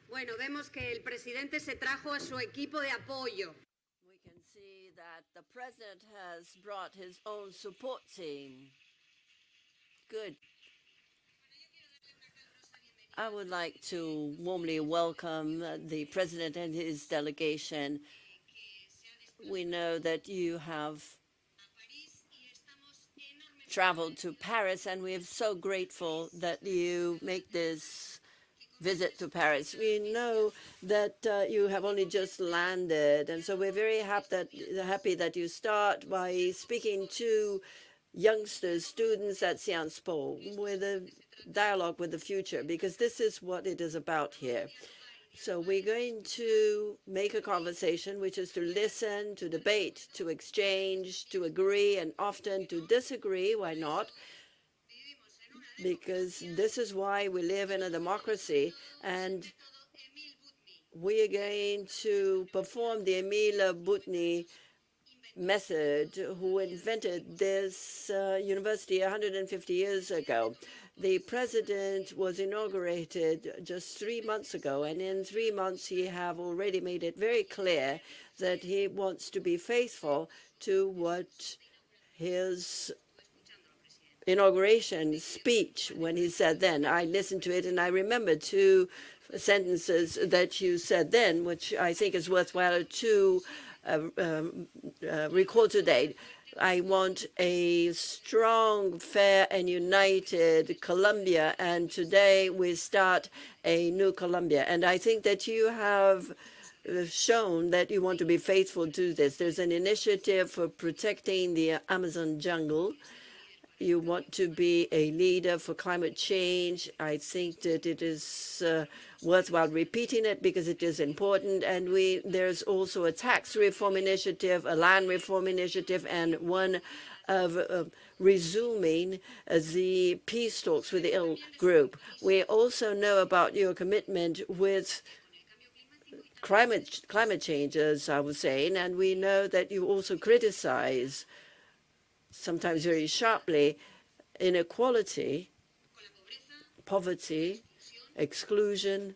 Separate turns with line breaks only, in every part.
Bueno, vemos que el presidente se trajo a su equipo de apoyo.
We can see that the president has brought his own support team. Good. I would like to warmly welcome the president and his delegation. We know that you have traveled to Paris, and we're so grateful that you make this visit to Paris. We know that you have only just landed, and so we're very happy that you start by speaking to youngsters, students at Sciences Po, with a dialogue with the future, because this is what it is about here. So we're going to make a conversation, which is to listen, to debate, to exchange, to agree, and often to disagree. Why not? Because this is why we live in a democracy, and we are going to perform the Emile Butni method, who invented this university 150 years ago. The president was inaugurated just 3 months ago, and in 3 months he have already made it very clear that he wants to be faithful to what his inauguration speech when he said then. I listened to it and I remember 2 sentences that you said then, which I think is worthwhile to recall today. I want a strong, fair, and united Colombia, and today we start a new Colombia. And I think that you have shown that you want to be faithful to this. There's an initiative for protecting the Amazon jungle. You want to be a leader for climate change. I think that it is worthwhile repeating it because it is important. And there's also a tax reform initiative, a land reform initiative, and one of resuming the peace talks with the IL group. We also know about your commitment with climate change, as I was saying, and we know that you also criticize, sometimes very sharply, inequality, poverty, exclusion,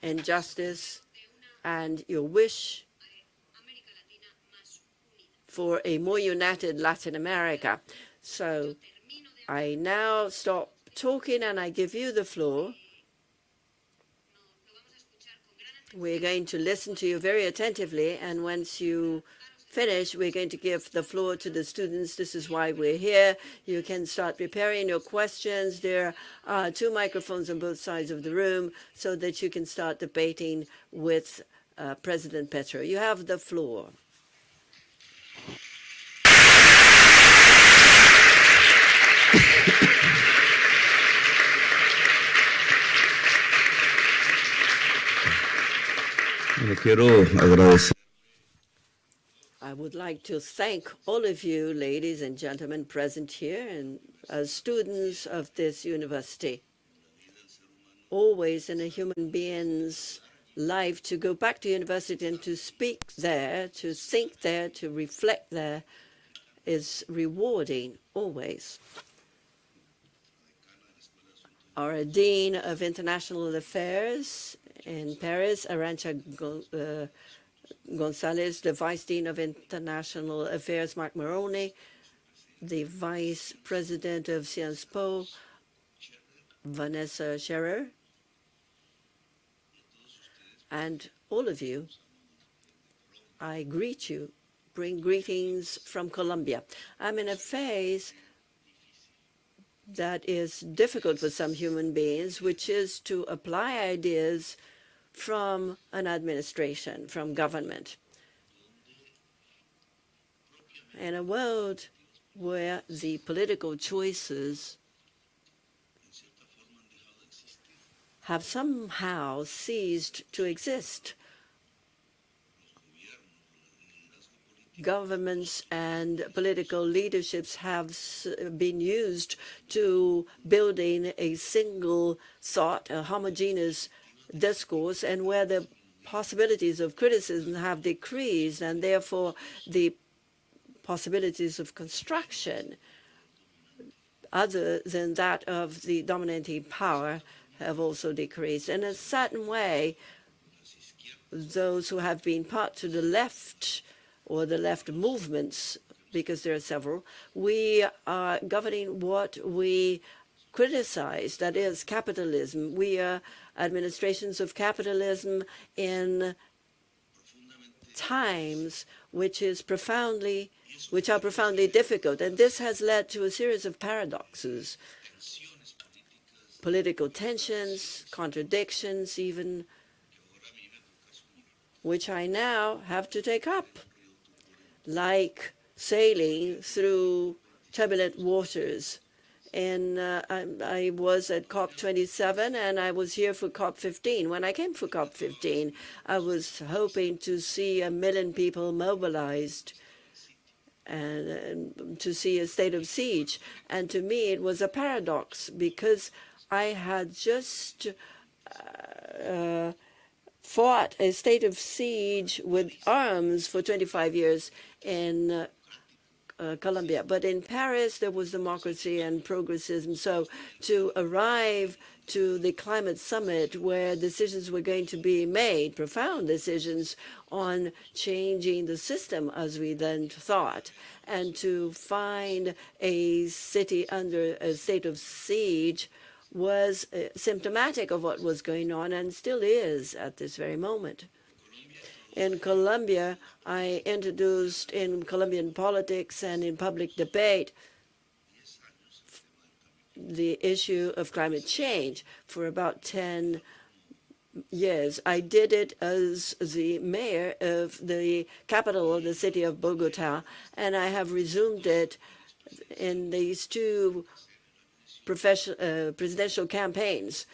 injustice, and your wish for a more united Latin America. So I now stop talking and I give you the floor. We're going to listen to you very attentively, and once you finish, we're going to give the floor to the students. This is why we're here. You can start preparing your questions. There are 2 microphones on both sides of the room so that you can start debating with President Petro. You have the floor. I would like to thank all of you, ladies and gentlemen, present here and as students of this university. Always in a human being's life, to go back to university and to speak there, to think there, to reflect there, is rewarding, always. Our Dean of International Affairs in Paris, Arancha Gonzalez, the Vice Dean of International Affairs, Mark Maroney, the Vice President of Sciences Po, Vanessa Scherer, and all of you, I greet you, bring greetings from Colombia. I'm in a phase that is difficult for some human beings, which is to apply ideas from an administration, from government. In a world where the political choices have somehow ceased to exist, governments and political leaderships have been used to building a single thought, a homogeneous discourse, and where the possibilities of criticism have decreased, and therefore the possibilities of construction, other than that of the dominating power, have also decreased. In a certain way, those who have been part to the left or the left movements, because there are several, we are governing what we criticize, that is capitalism. We are administrations of capitalism in times which are profoundly difficult. And this has led to a series of paradoxes, political tensions, contradictions even, which I now have to take up, like sailing through turbulent waters. And I was at COP27, and I was here for COP15. When I came for COP15, I was hoping to see 1 million people mobilized and to see a state of siege. And to me, it was a paradox, because I had just fought a state of siege with arms for 25 years in Colombia. But in Paris, there was democracy and progressism. So to arrive to the climate summit, where decisions were going to be made, profound decisions on changing the system as we then thought, and to find a city under a state of siege was symptomatic of what was going on, and still is at this very moment. In Colombia, I introduced in Colombian politics and in public debate the issue of climate change for about 10 years. I did it as the mayor of the capital of the city of Bogota, and I have resumed it in these two presidential campaigns.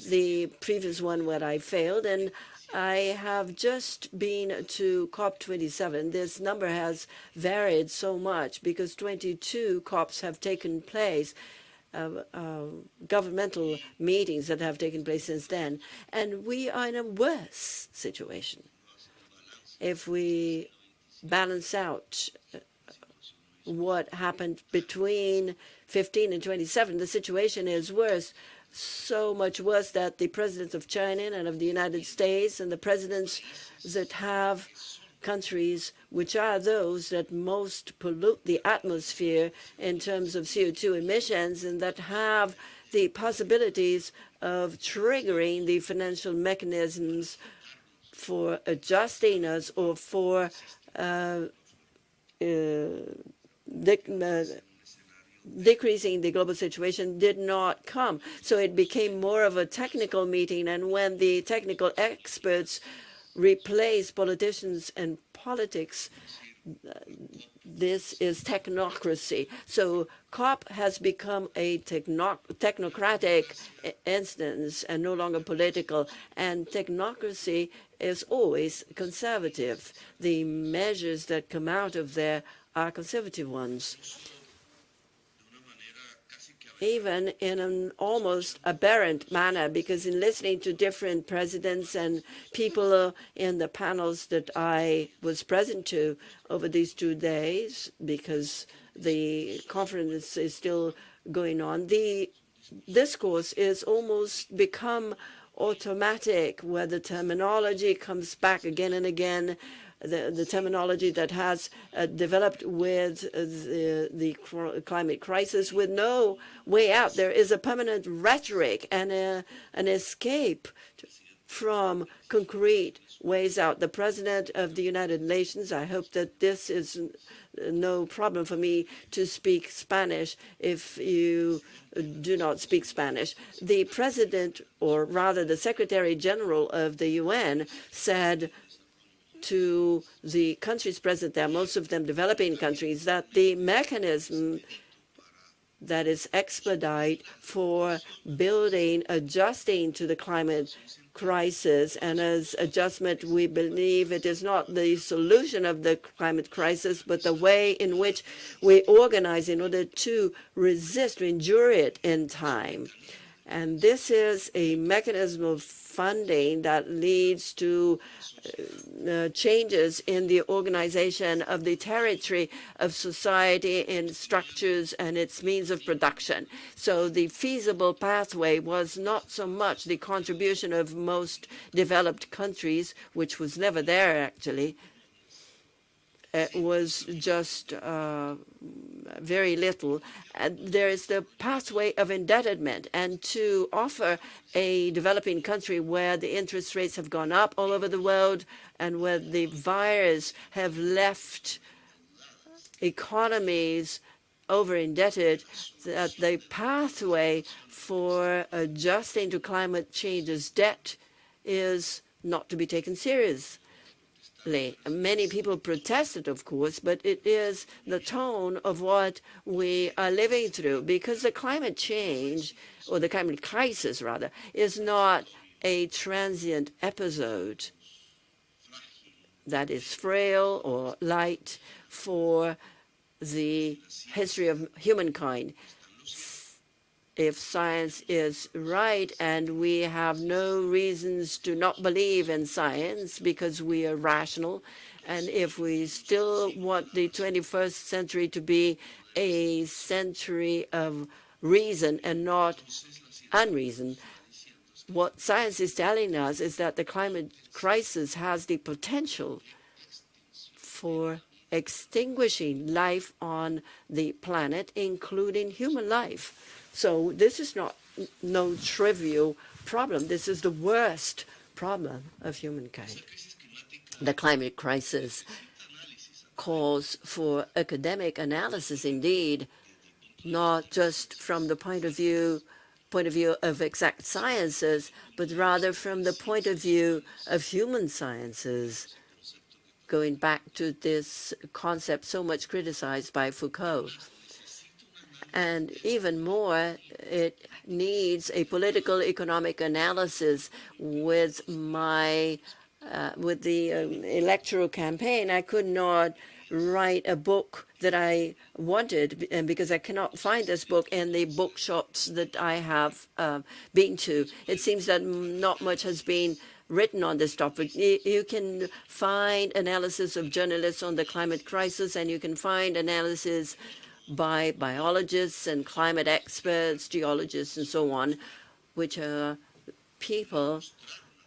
The previous one where I failed, and I have just been to COP27. This number has varied so much because 22 COPs have taken place, governmental meetings that have taken place since then. And we are in a worse situation. If we balance out what happened between 15 and 27, the situation is worse. So much worse that the presidents of China and of the United States and the presidents that have countries which are those that most pollute the atmosphere in terms of CO2 emissions, and that have the possibilities of triggering the financial mechanisms for adjusting us or for decreasing the global situation, did not come. So it became more of a technical meeting, and when the technical experts replace politicians and politics, this is technocracy. So COP has become a technocratic instance and no longer political, and technocracy is always conservative. The measures that come out of there are conservative ones, even in an almost aberrant manner, because in listening to different presidents and people in the panels that I was present to over these 2 days, because the conference is still going on, the discourse is almost become automatic, where the terminology comes back again and again, the terminology that has developed with the climate crisis, with no way out. There is a permanent rhetoric and an escape from concrete ways out. The President of the United Nations, I hope that this is no problem for me to speak Spanish if you do not speak Spanish. The President, or rather the Secretary General of the UN, said to the countries present there, most of them developing countries, that the mechanism that is expedite for building, adjusting to the climate crisis, and as adjustment, we believe it is not the solution of the climate crisis, but the way in which we organize in order to resist, to endure it in time. And this is a mechanism of funding that leads to changes in the organization of the territory of society in structures and its means of production. So the feasible pathway was not so much the contribution of most developed countries, which was never there actually. It was just very little. And there is the pathway of indebtedness, and to offer a developing country where the interest rates have gone up all over the world and where the virus have left economies over-indebted, that the pathway for adjusting to climate change's debt is not to be taken seriously. Many people protested, of course, but it is the tone of what we are living through, because the climate change, or the climate crisis rather, is not a transient episode that is frail or light for the history of humankind. If science is right, and we have no reasons to not believe in science because we are rational, and if we still want the 21st century to be a century of reason and not unreason, what science is telling us is that the climate crisis has the potential for extinguishing life on the planet, including human life. So this is no trivial problem. This is the worst problem of humankind. The climate crisis calls for academic analysis indeed, not just from the point of view of exact sciences, but rather from the point of view of human sciences, going back to this concept so much criticized by Foucault. And even more, it needs a political economic analysis. With the electoral campaign, I could not write a book that I wanted, and because I cannot find this book in the bookshops that I have been to. It seems that not much has been written on this topic. You can find analysis of journalists on the climate crisis, and you can find analysis by biologists and climate experts, geologists, and so on, which are people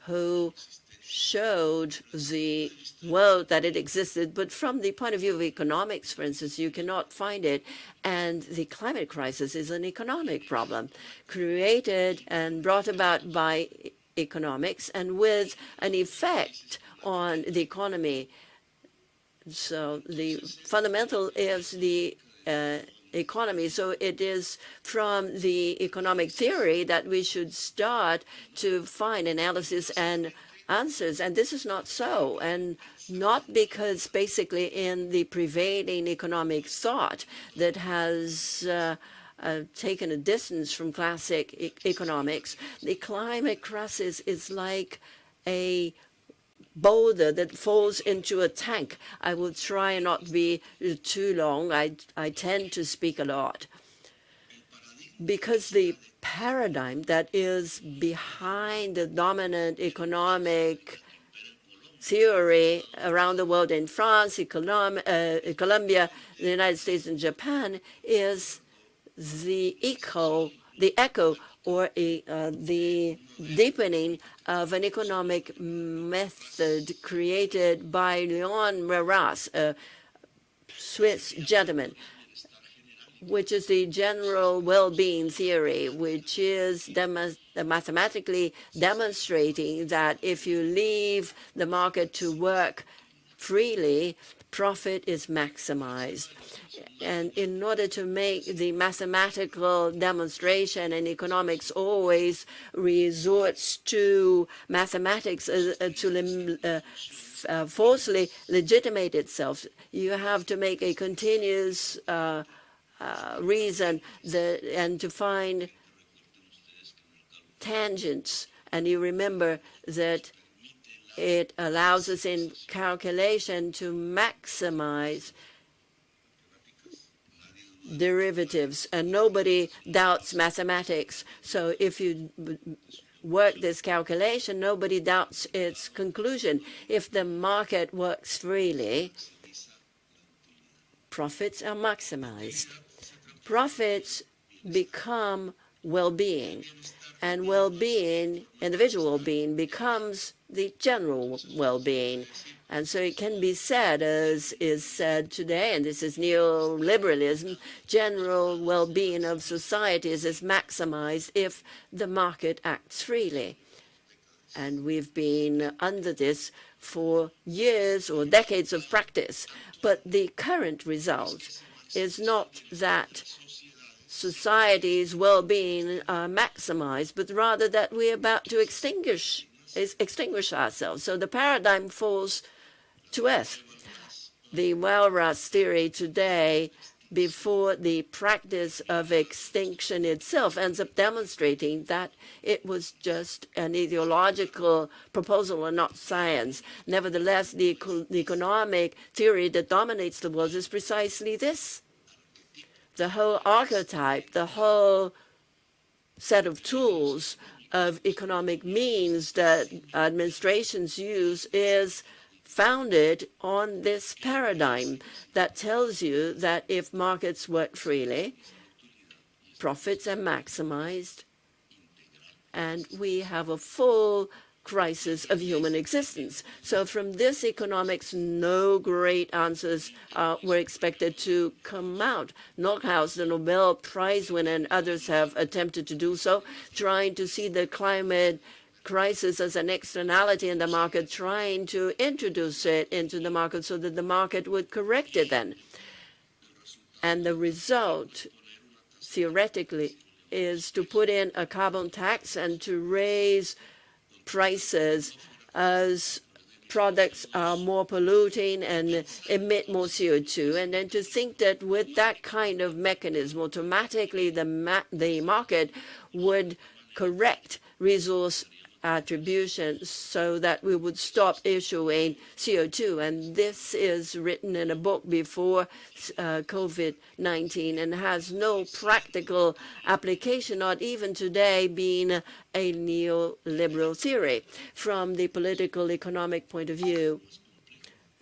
who showed the world that it existed. But from the point of view of economics, for instance, you cannot find it. And the climate crisis is an economic problem created and brought about by economics and with an effect on the economy. So the fundamental is the economy. So it is from the economic theory that we should start to find analysis and answers. And this is not so. And not because basically in the prevailing economic thought that has taken a distance from classic economics, the climate crisis is like a boulder that falls into a tank. I will try not to be too long. I tend to speak a lot. Because the paradigm that is behind the dominant economic theory around the world in France, Colombia, the United States, and Japan is the echo or the deepening of an economic method created by Leon Maras, a Swiss gentleman, which is the general well-being theory, which is mathematically demonstrating that if you leave the market to work freely, profit is maximized. And in order to make the mathematical demonstration, and economics always resorts to mathematics to falsely legitimate itself, you have to make a continuous reason and to find tangents. And you remember that it allows us in calculation to maximize derivatives, and nobody doubts mathematics. So if you work this calculation, nobody doubts its conclusion. If the market works freely, profits are maximized. Profits become well-being, and well-being, individual well-being, becomes the general well-being. And so it can be said, as is said today, and this is neoliberalism, general well-being of societies is maximized if the market acts freely. And we've been under this for years or decades of practice. But the current result is not that society's well-being are maximized, but rather that we're about to extinguish ourselves. So the paradigm falls to earth. The Walras theory today, before the practice of extinction itself, ends up demonstrating that it was just an ideological proposal and not science. Nevertheless, the economic theory that dominates the world is precisely this. The whole archetype, the whole set of tools of economic means that administrations use is founded on this paradigm that tells you that if markets work freely, profits are maximized, and we have a full crisis of human existence. So from this economics, no great answers were expected to come out. Knockhouse, the Nobel Prize winner, and others have attempted to do so, trying to see the climate crisis as an externality in the market, trying to introduce it into the market so that the market would correct it then. And the result, theoretically, is to put in a carbon tax and to raise prices as products are more polluting and emit more CO2, and then to think that with that kind of mechanism, automatically the market would correct resource attribution so that we would stop issuing CO2. And this is written in a book before COVID-19 and has no practical application, not even today, being a neoliberal theory. From the political economic point of view,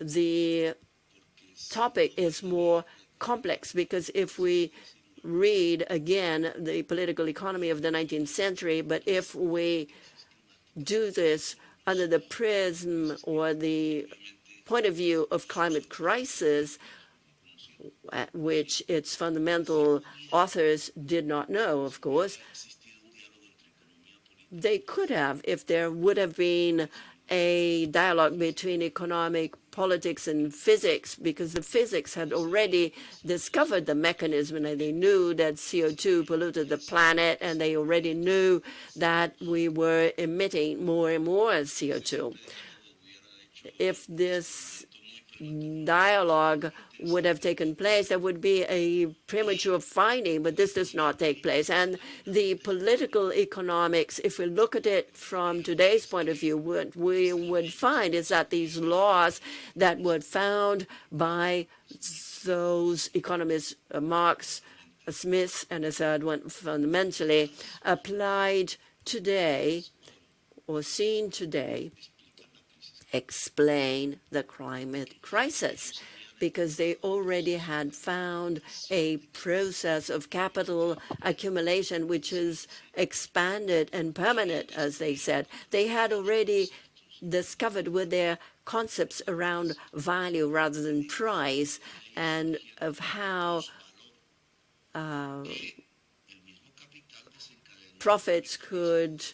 the topic is more complex, because if we read again the political economy of the 19th century, but if we do this under the prism or the point of view of climate crisis, which its fundamental authors did not know, of course, they could have, if there would have been a dialogue between economic politics and physics, because the physics had already discovered the mechanism, and they knew that CO2 polluted the planet, and they already knew that we were emitting more and more CO2. If this dialogue would have taken place, there would be a premature finding, but this does not take place. And the political economics, if we look at it from today's point of view, what we would find is that these laws that were found by those economists, Marx, Smith, and a third one, fundamentally applied today or seen today, explain the climate crisis, because they already had found a process of capital accumulation which is expanded and permanent, as they said. They had already discovered with their concepts around value rather than price, and of how profits could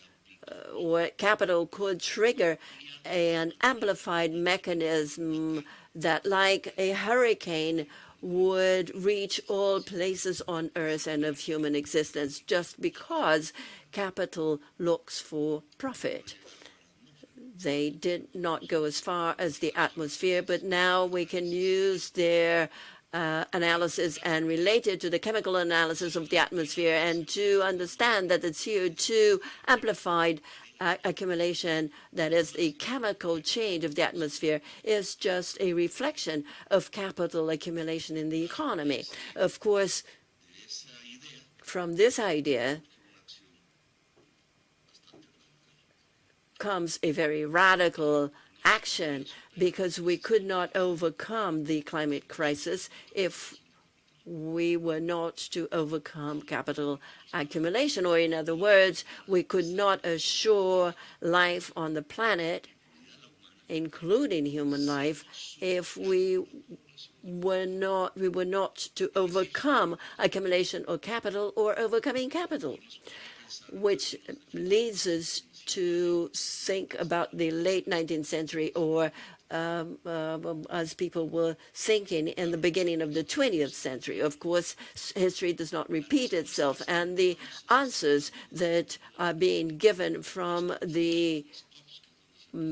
or capital could trigger an amplified mechanism that, like a hurricane, would reach all places on Earth and of human existence, just because capital looks for profit. They did not go as far as the atmosphere, but now we can use their analysis and relate it to the chemical analysis of the atmosphere, and to understand that the CO2 amplified accumulation, that is the chemical change of the atmosphere, is just a reflection of capital accumulation in the economy. Of course, From this idea comes a very radical action, because we could not overcome the climate crisis if we were not to overcome capital accumulation, or in other words, we could not assure life on the planet, including human life, if we were not to overcome accumulation of capital or overcoming capital, which leads us to think about the late 19th century, or as people were thinking in the beginning of the 20th century. Of course, history does not repeat itself, and the answers that are being given from the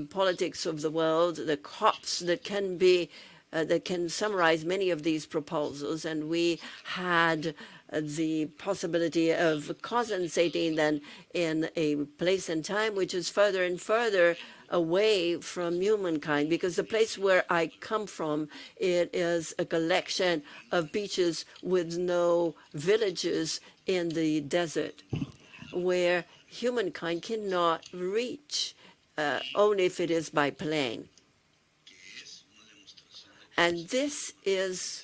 politics of the world, the COPs that can be that can summarize many of these proposals, and we had the possibility of concentrating them in a place and time which is further and further away from humankind, because the place where I come from, it is a collection of beaches with no villages in the desert, where humankind cannot reach, only if it is by plane. And this is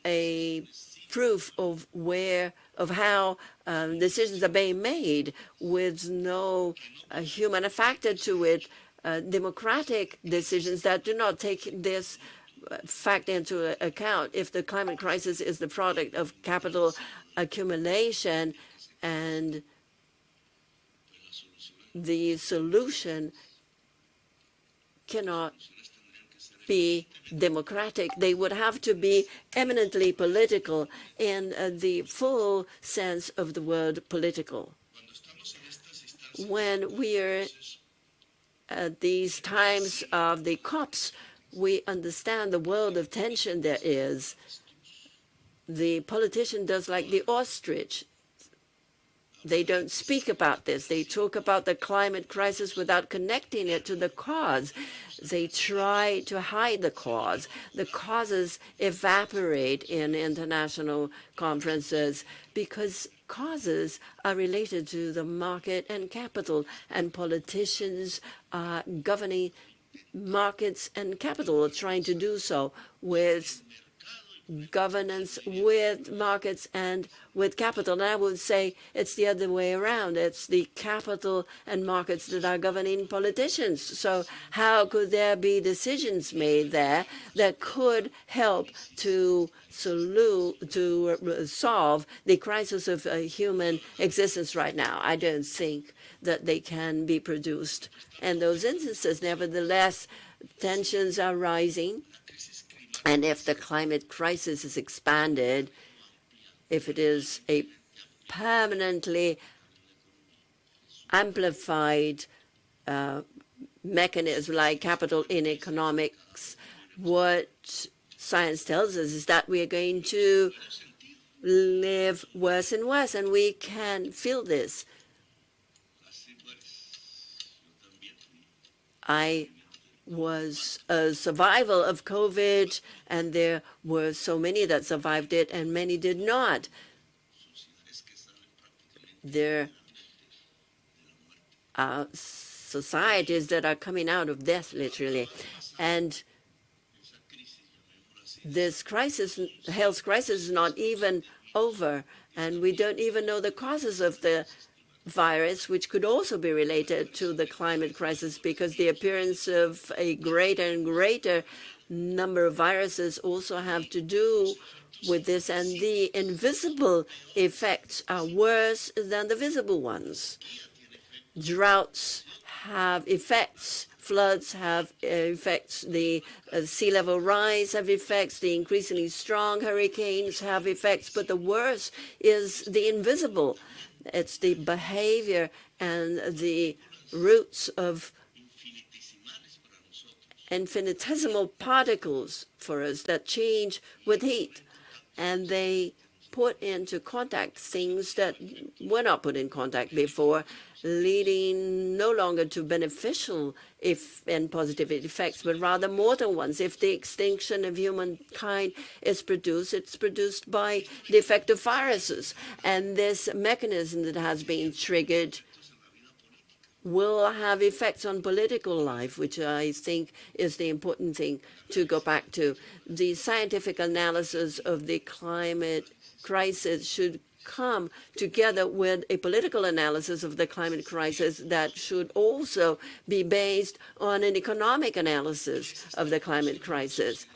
a proof of how decisions are being made with no human factor to it, democratic decisions that do not take this fact into account. If the climate crisis is the product of capital accumulation, and the solution cannot be democratic, they would have to be eminently political in the full sense of the word political. When we are at these times of the COPs, we understand the world of tension there is. The politician does like the ostrich. They don't speak about this. They talk about the climate crisis without connecting it to the cause. They try to hide the cause. The causes evaporate in international conferences because causes are related to the market and capital, and politicians are governing markets and capital, trying to do so with governance, with markets, and with capital. And I would say it's the other way around. It's the capital and markets that are governing politicians. So how could there be decisions made there that could help to solve the crisis of human existence right now? I don't think that they can be produced in those instances. Nevertheless, tensions are rising. And if the climate crisis is expanded, if it is a permanently amplified mechanism like capital in economics, what science tells us is that we are going to live worse and worse, and we can feel this. I was a survival of COVID, and there were so many that survived it and many did not. There are societies that are coming out of death, literally. And this crisis, health crisis, is not even over, and we don't even know the causes of the virus, which could also be related to the climate crisis, because the appearance of a greater and greater number of viruses also have to do with this, and the invisible effects are worse than the visible ones. Droughts have effects, floods have effects, the sea level rise have effects, the increasingly strong hurricanes have effects, but the worst is the invisible. It's the behavior and the roots of infinitesimal particles for us that change with heat, and they put into contact things that were not put in contact before, leading no longer to beneficial and positive effects, but rather mortal ones. If the extinction of humankind is produced, it's produced by the effect of viruses. And this mechanism that has been triggered will have effects on political life, which I think is the important thing to go back to. The scientific analysis of the climate crisis should come together with a political analysis of the climate crisis that should also be based on an economic analysis of the climate crisis.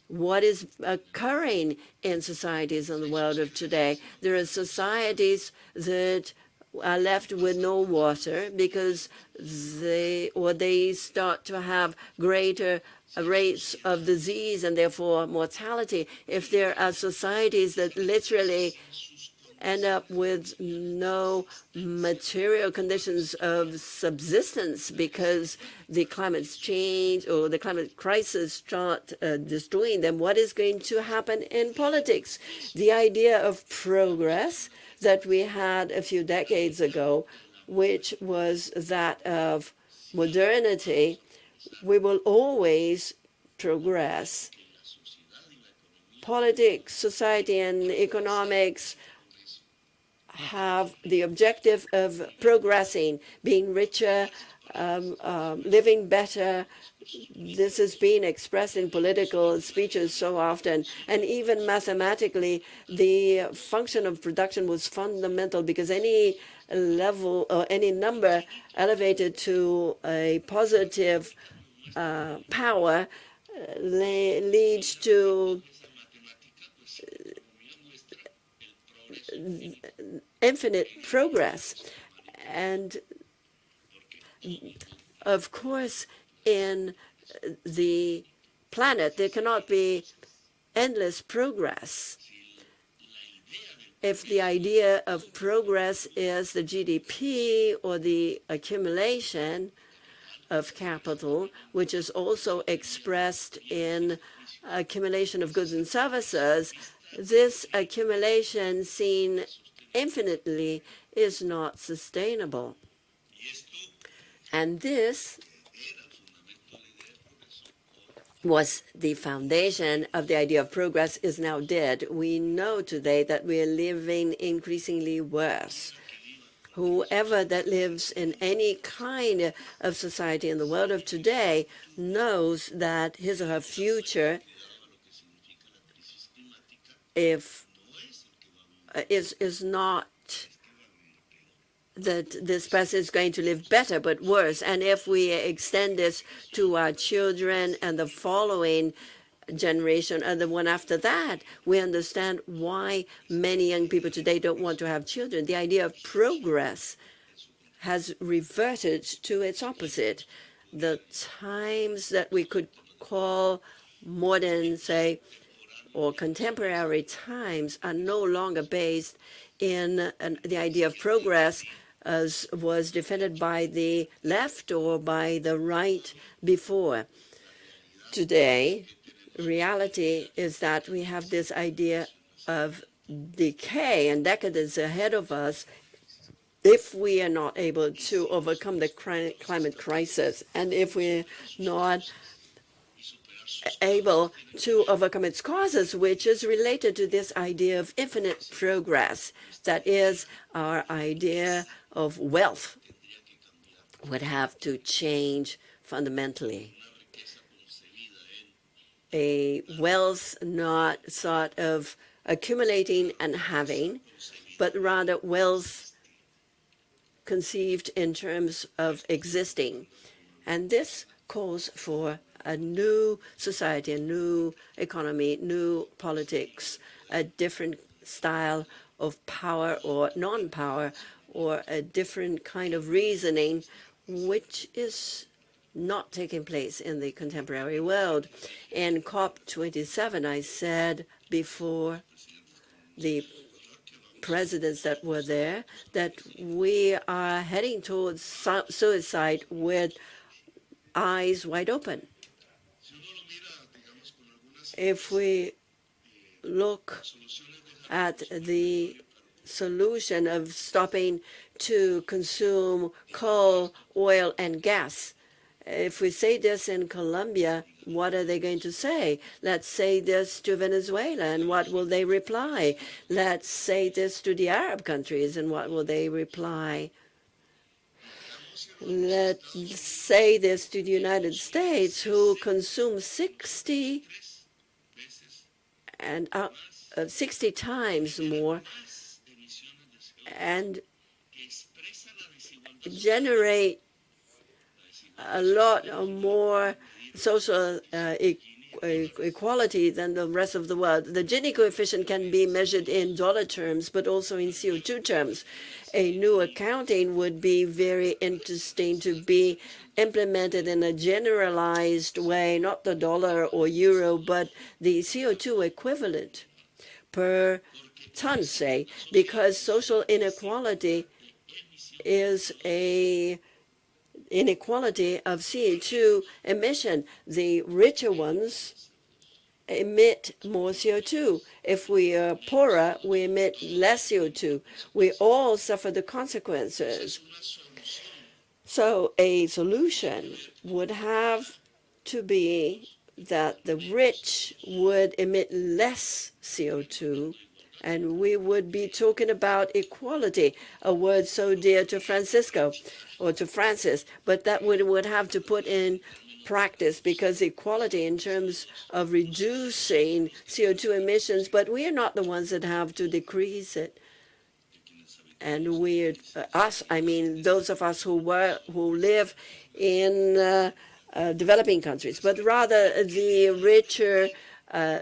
What is occurring in societies in the world of today? There are societies that are left with no water because they start to have greater rates of disease and therefore mortality. If there are societies that literally end up with no material conditions of subsistence because the climate change or the climate crisis start destroying them, what is going to happen in politics? The idea of progress that we had a few decades ago, which was that of modernity, we will always progress. Politics, society, and economics have the objective of progressing, being richer, living better. This has been expressed in political speeches so often, and even mathematically, the function of production was fundamental because any level or any number elevated to a positive power leads to infinite progress. And of course, in the planet, there cannot be endless progress. If the idea of progress is the GDP or the accumulation of capital, which is also expressed in accumulation of goods and services, this accumulation seen infinitely is not sustainable. And this was the foundation of the idea of progress is now dead. We know today that we are living increasingly worse. Whoever that lives in any kind of society in the world of today knows that his or her future is not that this person is going to live better, but worse. And if we extend this to our children and the following generation and the one after that, we understand why many young people today don't want to have children. The idea of progress has reverted to its opposite. The times that we could call modern, say, or contemporary times are no longer based in the idea of progress as was defended by the left or by the right before. Today, reality is that we have this idea of decay and decadence ahead of us if we are not able to overcome the climate crisis, and if we're not able to overcome its causes, which is related to this idea of infinite progress. That is, our idea of wealth would have to change fundamentally. A wealth not sort of accumulating and having, but rather wealth conceived in terms of existing. And this calls for a new society, a new economy, new politics, a different style of power or non-power, or a different kind of reasoning, which is not taking place in the contemporary world. In COP27, I said before the presidents that were there that we are heading towards suicide with eyes wide open. If we look at the solution of stopping to consume coal, oil, and gas. If we say this in Colombia, what are they going to say? Let's say this to Venezuela, and what will they reply? Let's say this to the Arab countries, and what will they reply? Let's say this to the United States, who consume 60 times more and generate a lot more social equality than the rest of the world. The Gini coefficient can be measured in dollar terms, but also in CO2 terms. A new accounting would be very interesting to be implemented in a generalized way, not the dollar or euro, but the CO2 equivalent per ton, say, because social inequality is a inequality of CO2 emission. The richer ones emit more CO2. If we are poorer, we emit less CO2. We all suffer the consequences. So a solution would have to be that the rich would emit less CO2, and we would be talking about equality, a word so dear to Francisco or to Francis, but that would have to put in practice, because equality in terms of reducing CO2 emissions, but we are not the ones that have to decrease it. And I mean those of us who live in developing countries, but rather the richer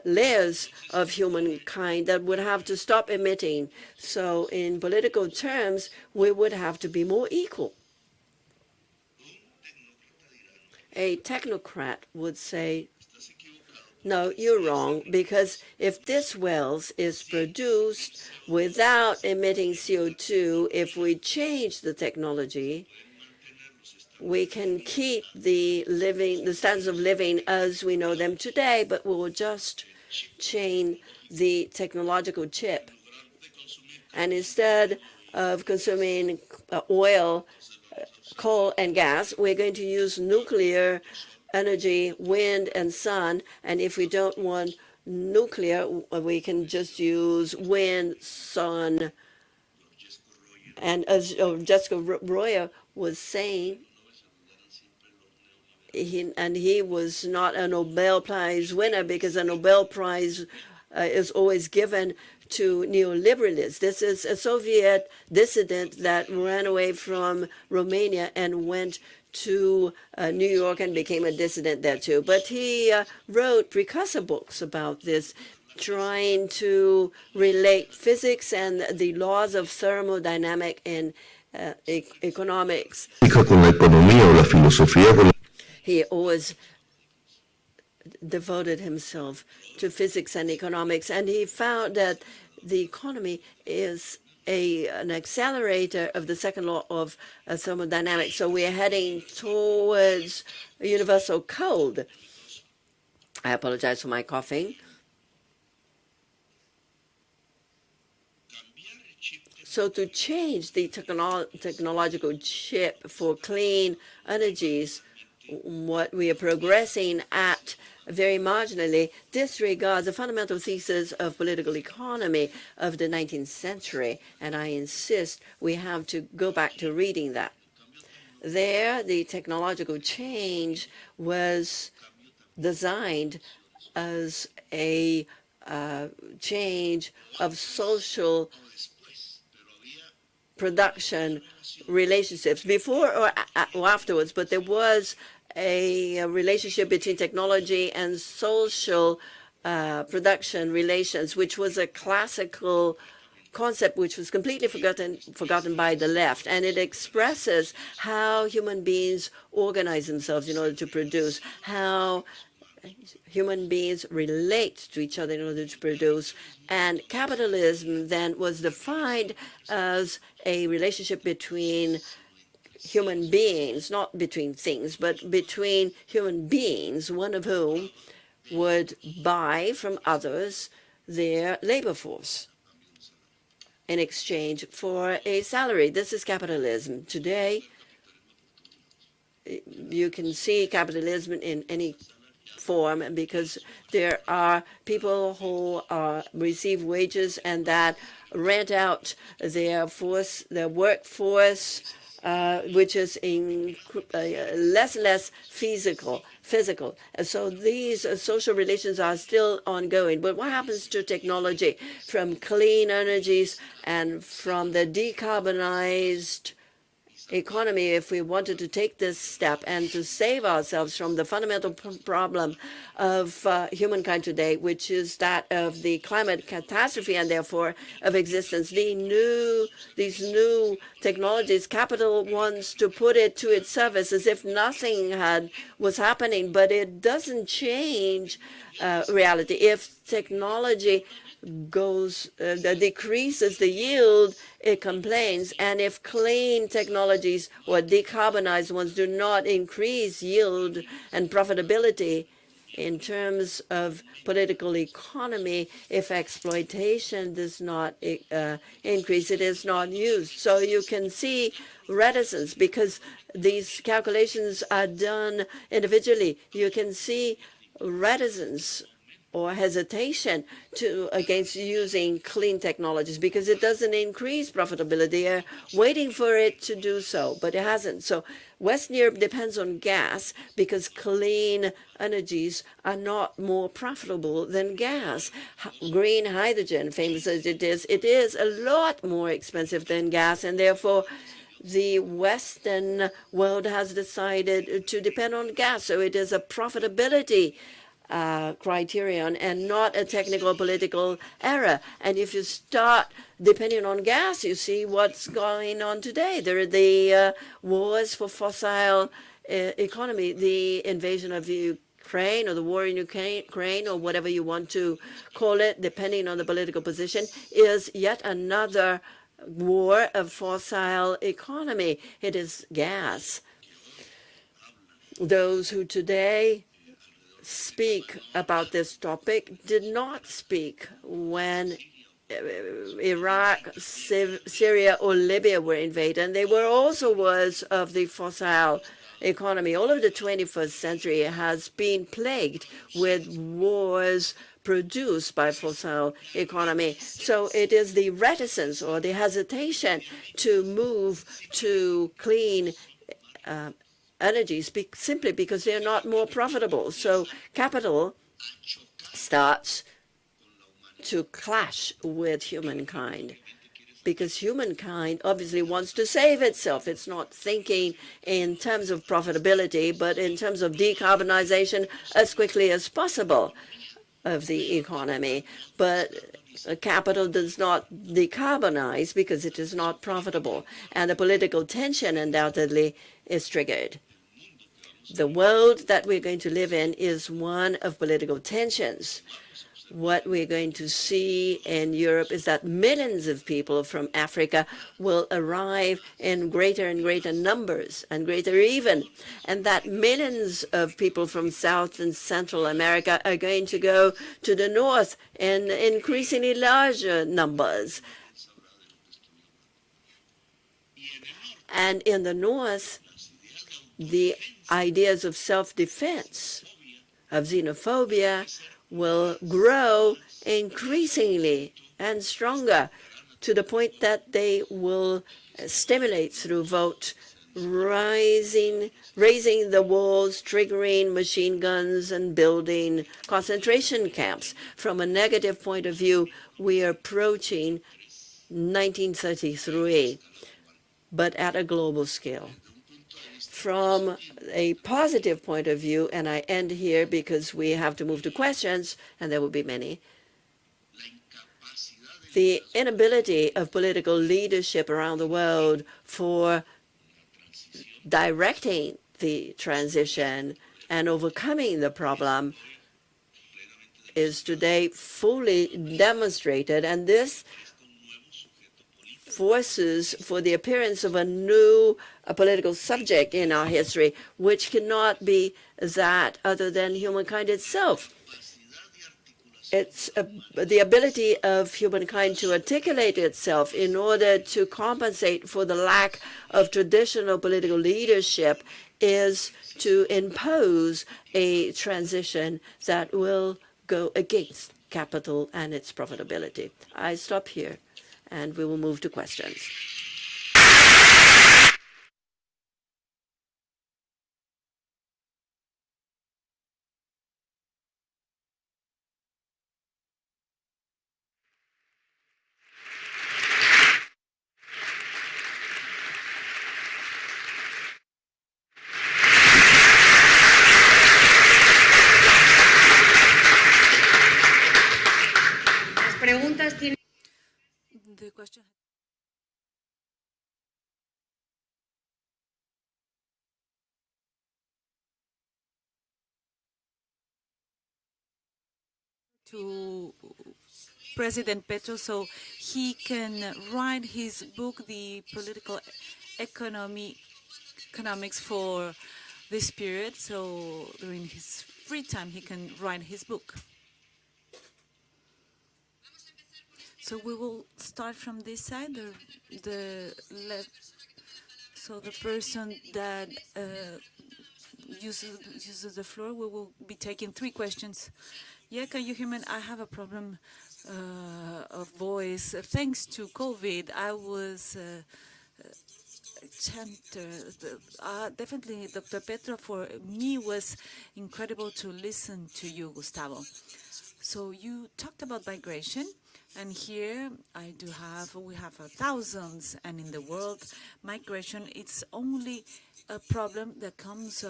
layers of humankind that would have to stop emitting. So in political terms, we would have to be more equal. A technocrat would say, no, you're wrong, because if this wealth is produced without emitting CO2, if we change the technology, we can keep the standards of living as we know them today, but we will just change the technological chip. And instead of consuming oil, coal, and gas, we're going to use nuclear energy, wind and sun. And if we don't want nuclear, we can just use wind, sun. And as Jessica Royer was saying, he was not a Nobel Prize winner, because a Nobel Prize is always given to neoliberalists. This is a Soviet dissident that ran away from Romania and went to New York and became a dissident there too. But he wrote precursor books about this, trying to relate physics and the laws of thermodynamics in economics. He always devoted himself to physics and economics, and he found that the economy is an accelerator of the second law of thermodynamics. So we are heading towards a universal code. I apologize for my coughing. So to change the technological chip for clean energies, what we are progressing at very marginally disregards the fundamental thesis of political economy of the 19th century. And I insist we have to go back to reading that. There, the technological change was designed as a change of social production relationships before or afterwards, but there was a relationship between technology and social production relations, which was a classical concept which was completely forgotten by the left. And it expresses how human beings organize themselves in order to produce, how human beings relate to each other in order to produce. And capitalism then was defined as a relationship between human beings, not between things, but between human beings, one of whom would buy from others their labor force. in exchange for a salary. This is capitalism. Today, you can see capitalism in any form because there are people who receive wages and that rent out their workforce, which is less and less physical. And so these social relations are still ongoing. But what happens to technology from clean energies and from the decarbonized economy, if we wanted to take this step and to save ourselves from the fundamental problem of humankind today, which is that of the climate catastrophe and therefore of existence? These new technologies, capital wants to put it to its service as if nothing was happening, but it doesn't change reality. If technology decreases the yield, it complains. And if clean technologies or decarbonized ones do not increase yield and profitability in terms of political economy, if exploitation does not increase, it is not used. So you can see reticence because these calculations are done individually. You can see reticence or hesitation against using clean technologies because it doesn't increase profitability. They're waiting for it to do so, but it hasn't. So Western Europe depends on gas because clean energies are not more profitable than gas. Green hydrogen, famous as it is a lot more expensive than gas, and therefore the Western world has decided to depend on gas. So it is a profitability criterion and not a technical political error. And if you start depending on gas, you see what's going on today. There are the wars for fossil economy, the invasion of Ukraine or the war in Ukraine or whatever you want to call it, depending on the political position, is yet another war of fossil economy. It is gas. Those who today speak about this topic did not speak when Iraq, Syria, or Libya were invaded. And they were also wars of the fossil economy. All of the 21st century has been plagued with wars produced by fossil economy. So it is the reticence or the hesitation to move to clean energies simply because they're not more profitable. So capital starts to clash with humankind because humankind obviously wants to save itself. It's not thinking in terms of profitability, but in terms of decarbonization as quickly as possible of the economy. But capital does not decarbonize because it is not profitable. And the political tension undoubtedly is triggered. The world that we're going to live in is one of political tensions. What we're going to see in Europe is that millions of people from Africa will arrive in greater and greater numbers, and greater even, and that millions of people from South and Central America are going to go to the north in increasingly larger numbers. And in the north, the ideas of self-defense, of xenophobia, will grow increasingly and stronger to the point that they will stimulate through vote, raising the walls, triggering machine guns, and building concentration camps. From a negative point of view, we are approaching 1933, but at a global scale. From a positive point of view, and I end here because we have to move to questions, and there will be many, the inability of political leadership around the world for directing the transition and overcoming the problem is today fully demonstrated, and this forces for the appearance of a new political subject in our history, which cannot be that other than humankind itself. it's the ability of humankind to articulate itself in order to compensate for the lack of traditional political leadership is to impose a transition that will go against capital and its profitability. I stop here, and we will move to questions.
Las preguntas tienen...
The question to President Petro so he can write his book, The Political Economics for this period, so during his free time he can write his book. So we will start from this side, the left. So the person that uses the floor, we will be taking 3 questions. Yeah, can you hear me? I have a problem of voice. Thanks to COVID, I was definitely, Dr. Petro, for me was incredible to listen to you, Gustavo. So you talked about migration, and here we have thousands, and in the world, migration, it's only a problem that comes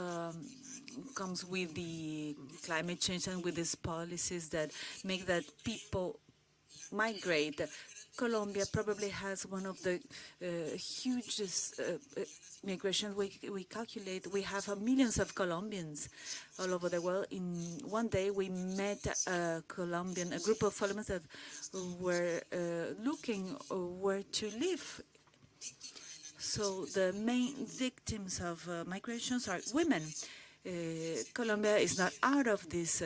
with the climate change and with these policies that make that people migrate. Colombia probably has one of the hugest migration. We calculate we have millions of Colombians all over the world. In one day, we met a group of Colombians that were looking where to live. So the main victims of migrations are women. Colombia is not out of this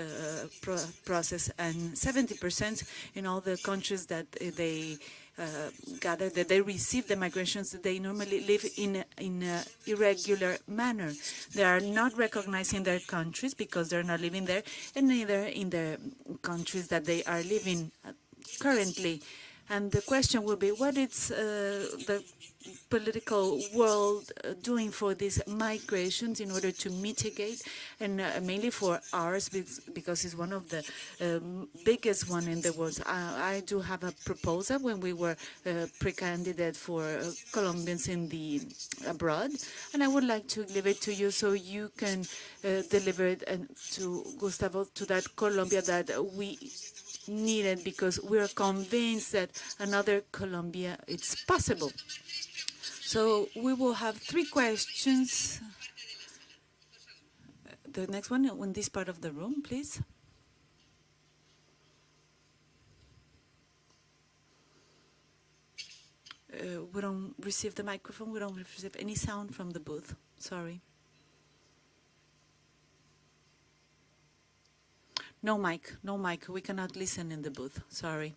process, and 70% in all the countries that they gather, that they receive the migrations, they normally live in an irregular manner. They are not recognized in their countries because they're not living there, and neither in the countries that they are living currently. And the question will be, what is the political world doing for these migrations in order to mitigate, and mainly for ours, because it's one of the biggest one in the world. I do have a proposal when we were pre-candidate for Colombians in the abroad, and I would like to give it to you so you can deliver it to Gustavo, to that Colombia that we needed, because we are convinced that another Colombia, it's possible. So we will have 3 questions. The next one in this part of the room, please. We don't receive the microphone. We don't receive any sound from the booth. Sorry. No mic, no mic. We cannot listen in the booth. Sorry.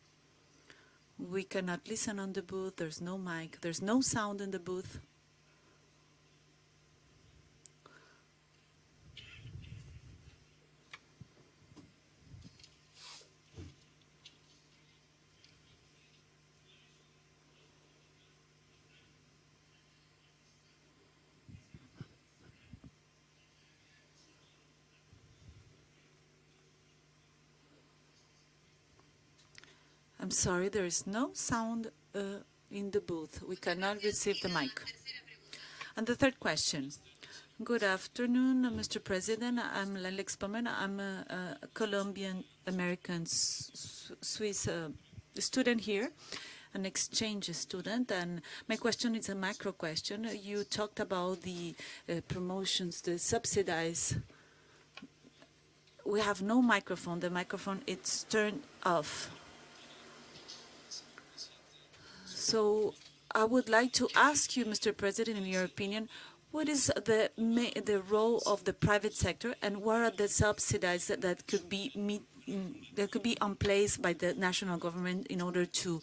We cannot listen on the booth. There's no mic. There's no sound in the booth. I'm sorry, there is no sound in the booth. We cannot receive the mic. And the 3rd question. Good afternoon, Mr. President. I'm Alex Pomen. I'm a Colombian-American Swiss student here, an exchange student. And my question is a macro question. You talked about the promotions, the subsidies. We have no microphone. The microphone is turned off. So I would like to ask you, Mr. President, in your opinion, what is the role of the private sector, and what are the subsidies that could be that could be in place by the national government in order to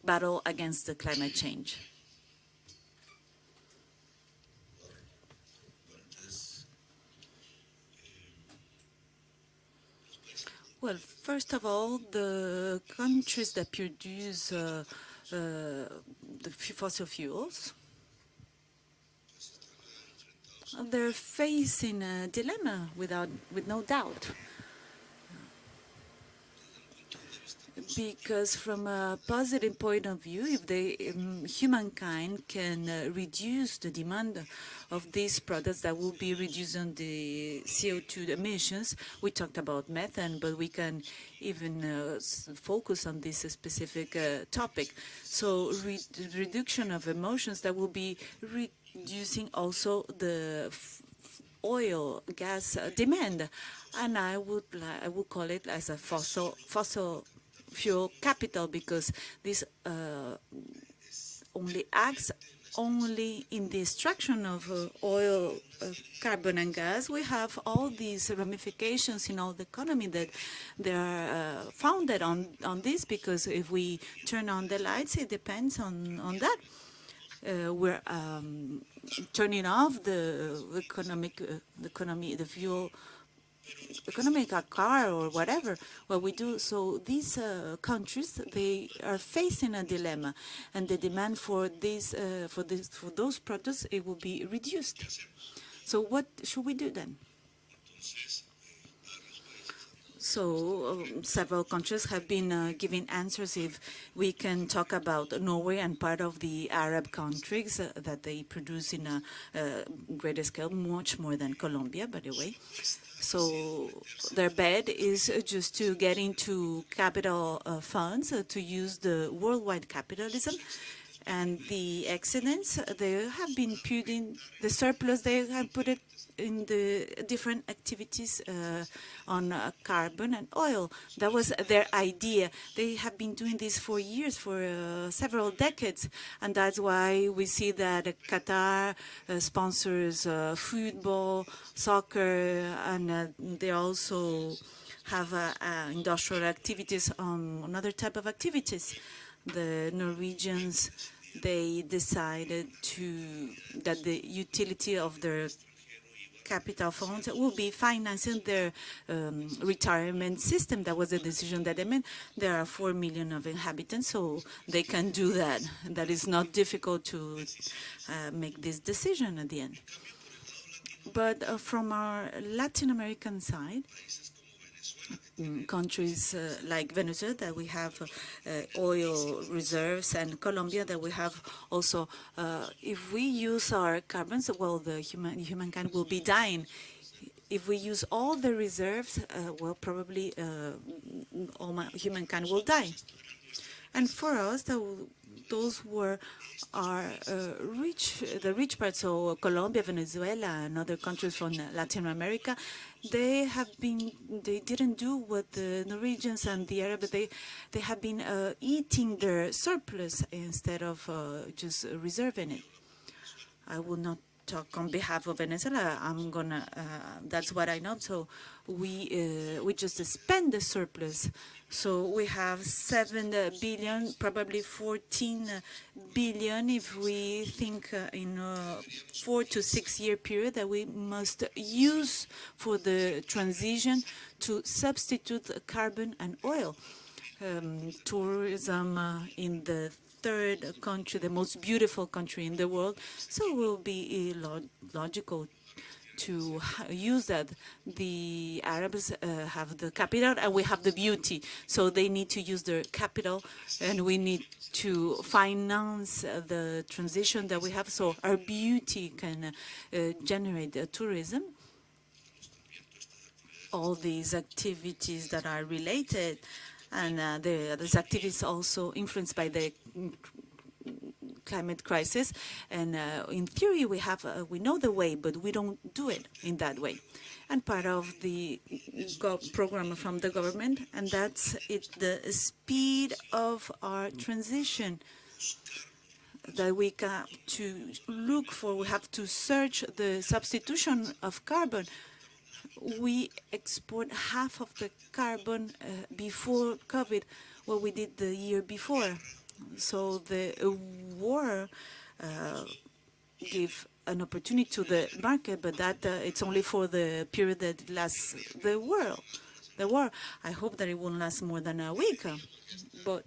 battle against the climate change? Well, first of all, the countries that produce the fossil fuels, they're facing a dilemma with no doubt. Because from a positive point of view, if humankind can reduce the demand of these products, that will be reducing the CO2 emissions. We talked about methane, but we can even focus on this specific topic. So reduction of emissions, that will be reducing also the oil, gas demand. And I would call it as a fossil fuel capital, because this only acts in the extraction of oil, carbon and gas. We have all these ramifications in all the economy that they are founded on this, because if we turn on the lights, it depends on that. We're turning off the fuel economic car or whatever, what we do. So these countries, they are facing a dilemma, and the demand for those products, it will be reduced. So what should we do then? So several countries have been giving answers. If we can talk about Norway and part of the Arab countries that they produce in a greater scale, much more than Colombia, by the way. So their bet is just to get into capital funds, to use the worldwide capitalism. And the excellence, they have been putting the surplus, they have put it in the different activities on carbon and oil. That was their idea. They have been doing this for years, for several decades, and that's why we see that Qatar sponsors football, soccer, and they also have industrial activities on another type of activities. The Norwegians, they decided that the utility of their capital funds will be financing their retirement system. That was a decision that they made. There are 4 million of inhabitants, so they can do that. That is not difficult to make this decision at the end. But from our Latin American side, countries like Venezuela, that we have oil reserves, and Colombia, that we have also, if we use our carbons, well, the humankind will be dying. If we use all the reserves, well, probably humankind will die. And for us, those were our the rich parts, so Colombia, Venezuela, and other countries from Latin America, they didn't do what the Norwegians and the Arabs, they have been eating their surplus instead of just reserving it. I will not talk on behalf of Venezuela. That's what I know. So we just spend the surplus. So we have 7 billion, probably 14 billion, if we think in a 4 to 6 year period, that we must use for the transition to substitute carbon and oil. Tourism in the third country, the most beautiful country in the world, so it will be logical to use that. The Arabs have the capital and we have the beauty, so they need to use their capital, and we need to finance the transition that we have, so our beauty can generate tourism. All these activities that are related, and these activities also influenced by the climate crisis. And in theory, we know the way, but we don't do it in that way. And part of the program from the government, and that's it, the speed of our transition that we have to look for. We have to search the substitution of carbon. we export half of the carbon before COVID, what we did the year before. So the war give an opportunity to the market, but that it's only for the period that lasts the war. I hope that it won't last more than a week, but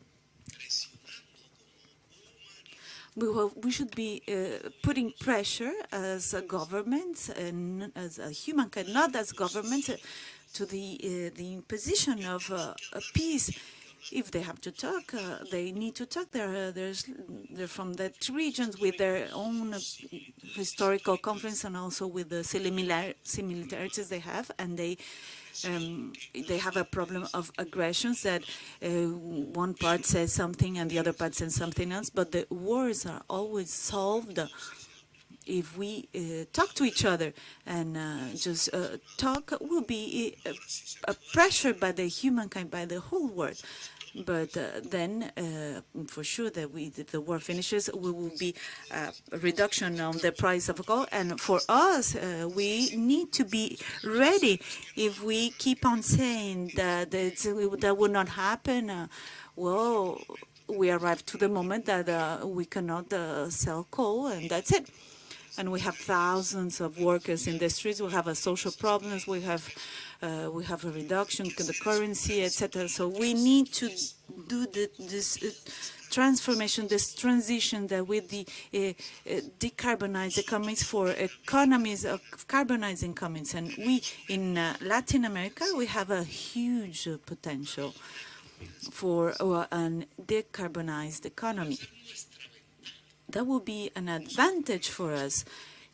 we should be putting pressure as a government and as a humankind, not as governments, to the imposition of peace. If they have to talk, they need to talk. They're from that regions with their own historical conflicts and also with the similarities they have, and they have a problem of aggressions that one part says something and the other part says something else. But the wars are always solved if we talk to each other, and just talk will be pressured by the humankind, by the whole world. But then, for sure, that if the war finishes, we will be a reduction on the price of gold. And for us, we need to be ready. If we keep on saying that that will not happen, well, we arrive to the moment that we cannot sell coal, and that's it. And we have thousands of workers in the streets. We have social problems. We have a reduction in the currency, etc. So we need to do this transformation, this transition that with the decarbonized economies for economies of carbonizing economies. And we in Latin America, we have a huge potential for a decarbonized economy. That will be an advantage for us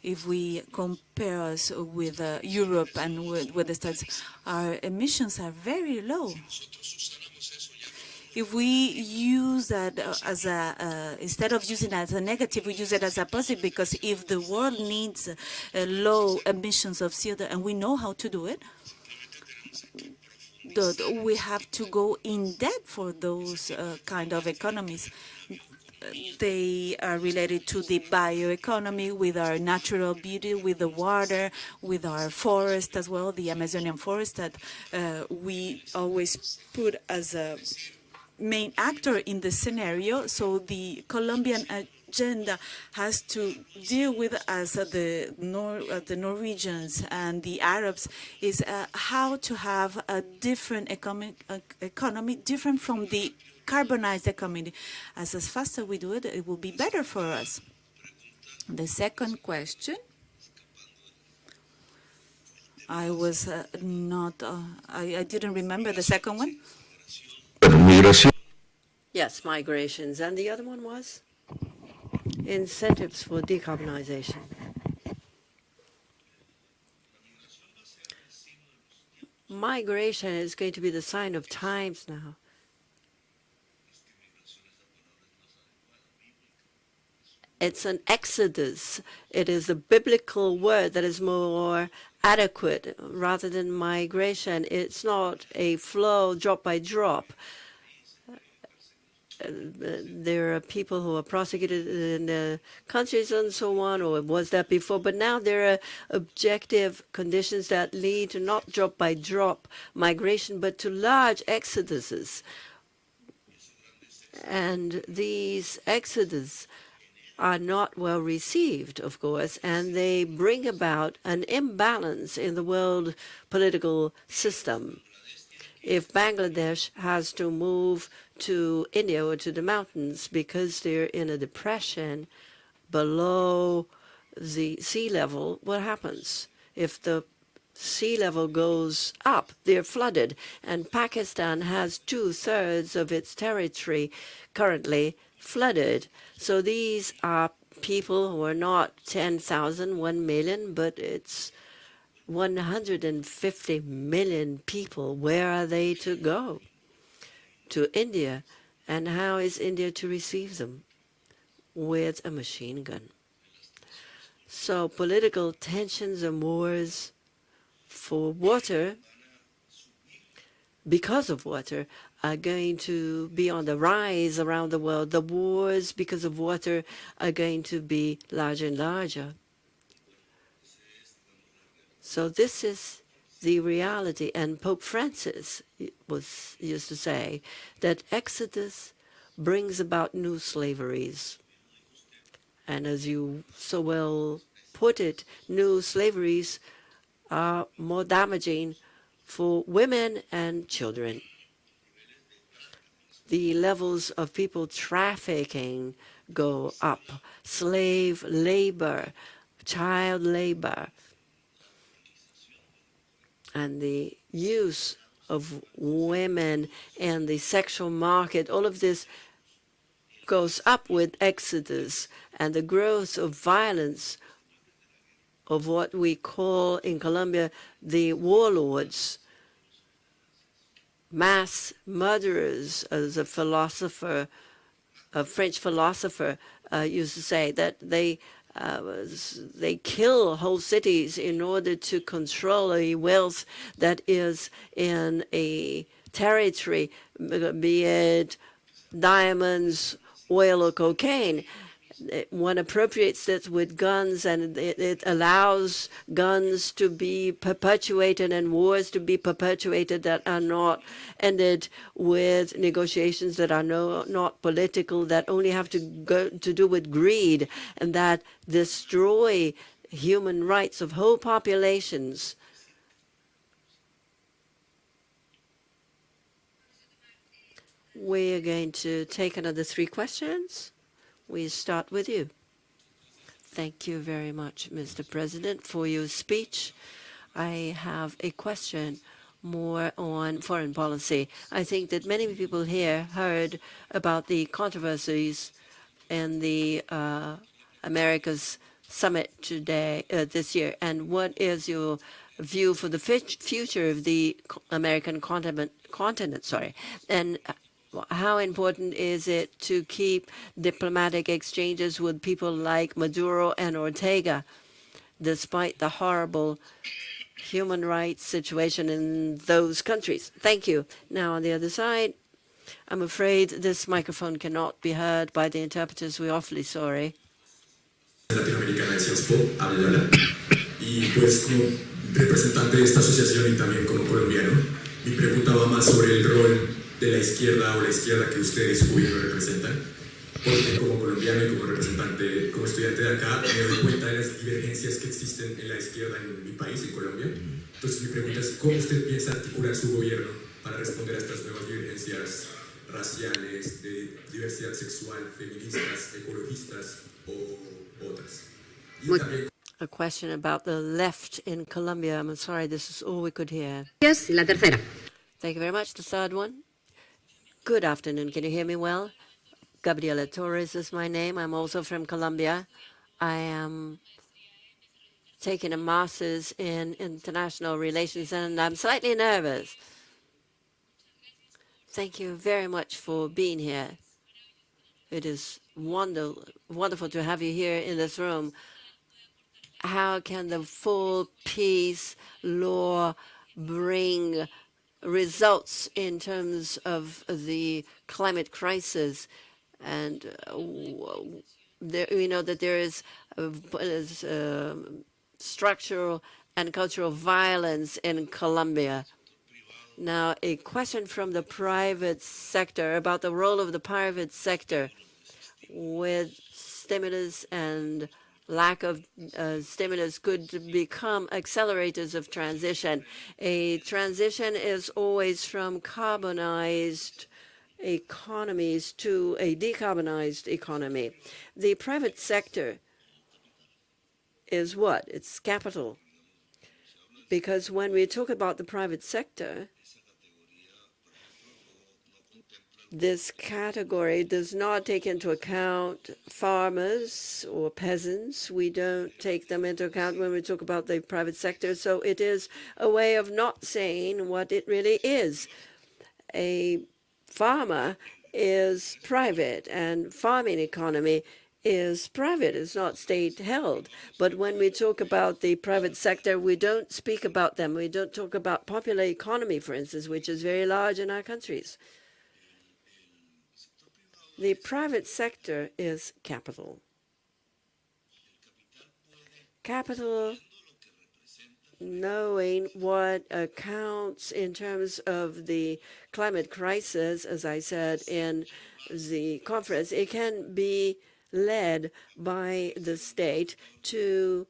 if we compare us with Europe and with the States. Our emissions are very low. If we use that as instead of using it as a negative, we use it as a positive, because if the world needs low emissions of CO2, and we know how to do it, we have to go in depth for those kind of economies. They are related to the bioeconomy, with our natural beauty, with the water, with our forest as well, the Amazonian forest that we always put as a main actor in the scenario. So the Colombian agenda has to deal with, as the Norwegians and the Arabs, is how to have a different economy, different from the carbonized economy. As fast as we do it, it will be better for us. The second question, I was I didn't remember the second one.
Yes, migrations. And the other one was incentives for decarbonization. Migration is going to be the sign of times now. It's an exodus. It is a biblical word that is more adequate rather than migration. It's not a flow drop by drop. There are people who are prosecuted in countries and so on, or was that before? But now there are objective conditions that lead to not drop by drop migration, but to large exoduses. And these exodus are not well received, of course, and they bring about an imbalance in the world political system. If Bangladesh has to move to India or to the mountains because they're in a depression below the sea level, what happens? If the sea level goes up, they're flooded. And Pakistan has 2/3 of its territory currently flooded. So these are people who are not 10,000, 1 million, but it's 150 million people. Where are they to go? To India. And how is India to receive them? With a machine gun. So political tensions and wars for water, because of water, are going to be on the rise around the world. The wars because of water are going to be larger and larger. So this is the reality. And Pope Francis used to say that Exodus brings about new slaveries. And as you so well put it, new slaveries are more damaging for women and children. The levels of people trafficking go up, slave labor, child labor, and the use of women and the sexual market, all of this goes up with Exodus and the growth of violence of what we call in Colombia the warlords, mass murderers, as a philosopher, a French philosopher used to say, that they kill whole cities in order to control a wealth that is in a territory, be it diamonds, oil, or cocaine. One appropriates it with guns, and it allows guns to be perpetuated and wars to be perpetuated that are not ended with negotiations that are not political, that only have to do with greed, and that destroy human rights of whole populations. We are going to take another 3 questions. We start with you. Thank you very much, Mr. President, for your speech. I have a question more on foreign policy. I think that many people here heard about the controversies in the America's summit today, this year, and what is your view for the future of the American continent, and how important is it to keep diplomatic exchanges with people like Maduro and Ortega, despite the horrible human rights situation in those countries? Thank you. Now, on the other side, I'm afraid this microphone cannot be heard by the interpreters. We're awfully sorry.
Latinoamericana de Ciospo, habla. Y pues como representante de esta asociación y también como colombiano, mi pregunta va más sobre el rol de la izquierda o la izquierda que ustedes, su gobierno, representan. Porque como colombiano y como representante, como estudiante de acá, me doy cuenta de las divergencias que existen en la izquierda en mi país, en Colombia. Entonces mi pregunta es, ¿cómo usted piensa articular su gobierno para responder a estas nuevas divergencias raciales, de diversidad sexual, feministas, ecologistas o otras? Y también
A question about the left in Colombia. I'm sorry, this is all we could hear.
Yes, y la tercera.
Thank you very much. The third one. Good afternoon. Can you hear me well? Gabriela Torres is my name. I'm also from Colombia. I am taking a master's in international relations, and I'm slightly nervous. Thank you very much for being here. It is wonderful to have you here in this room. How can the full peace law bring results in terms of the climate crisis? And we know that there is structural and cultural violence in Colombia. Now, a question from the private sector about the role of the private sector with stimulus and lack of stimulus could become accelerators of transition. A transition is always from carbonized economies to a decarbonized economy. The private sector is what? It's capital. Because when we talk about the private sector, this category does not take into account farmers or peasants. We don't take them into account when we talk about the private sector. So it is a way of not saying what it really is. A farmer is private, and farming economy is private. It's not state-held. But when we talk about the private sector, we don't speak about them. We don't talk about popular economy, for instance, which is very large in our countries. The private sector is capital. Capital knowing what counts in terms of the climate crisis, as I said in the conference, it can be led by the state to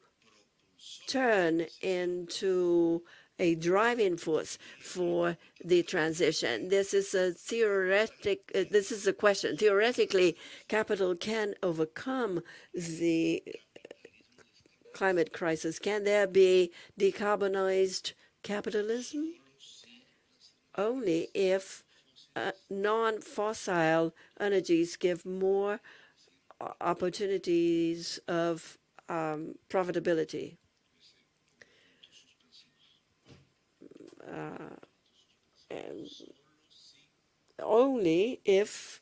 turn into a driving force for the transition. This is a this is a question. Theoretically, capital can overcome the climate crisis. Can there be decarbonized capitalism? Only if non-fossil energies give more opportunities of profitability. And only if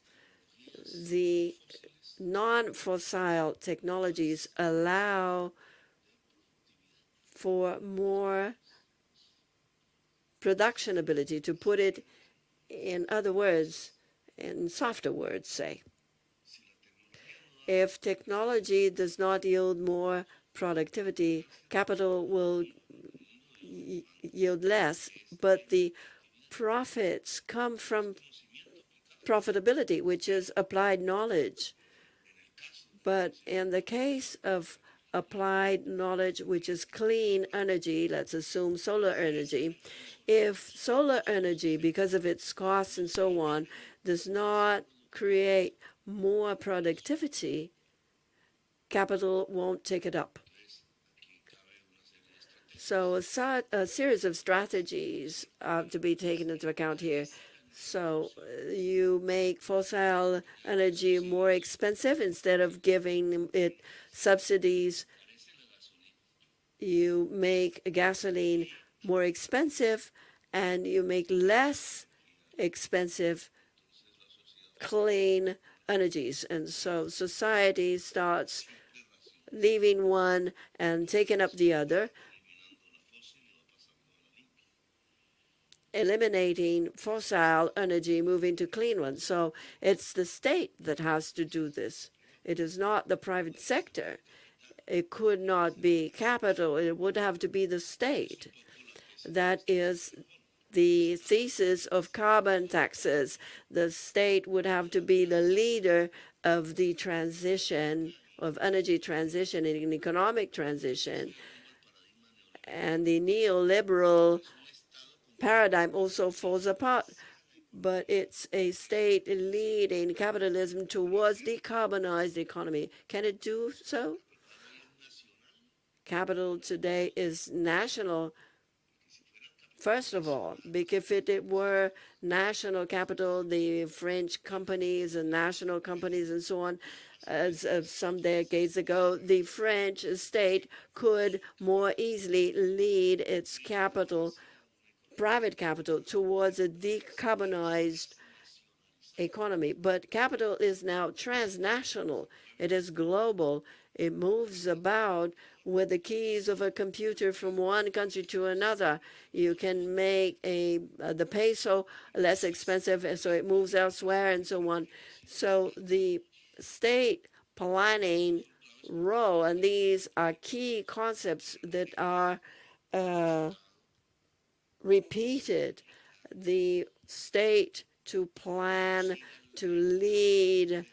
the non-fossil technologies allow for more production ability, to put it in other words, in softer words, say. If technology does not yield more productivity, capital will yield less, but the profits come from profitability, which is applied knowledge. But in the case of applied knowledge, which is clean energy, let's assume solar energy, if solar energy, because of its costs and so on, does not create more productivity, capital won't take it up. So a series of strategies to be taken into account here. So you make fossil energy more expensive instead of giving it subsidies. You make gasoline more expensive, and you make less expensive clean energies. And so society starts leaving one and taking up the other, eliminating fossil energy, moving to clean ones. So it's the state that has to do this. It is not the private sector. It could not be capital. It would have to be the state. That is the thesis of carbon taxes. The state would have to be the leader of the transition, of energy transition and economic transition. And the neoliberal paradigm also falls apart, but it's a state leading capitalism towards decarbonized economy. Can it do so? Capital today is national, first of all, because if it were national capital, the French companies and national companies and so on, as of some decades ago, the French state could more easily lead its capital, private capital, towards a decarbonized economy. But capital is now transnational. It is global. It moves about with the keys of a computer from one country to another. You can make the peso less expensive, and so it moves elsewhere and so on. So the state planning role, and these are key concepts that are repeated. The state to plan, to lead.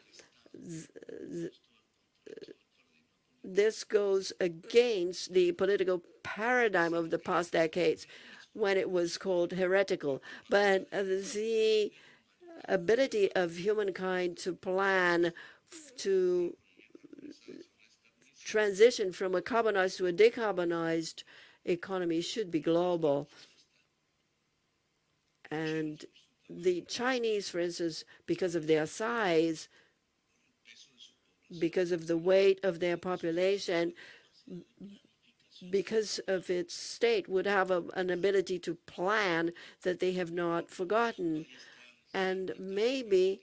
This goes against the political paradigm of the past decades when it was called heretical. But the ability of humankind to plan, to transition from a carbonized to a decarbonized economy should be global. And the Chinese, for instance, because of their size, because of the weight of their population, because of its state, would have an ability to plan that they have not forgotten. And maybe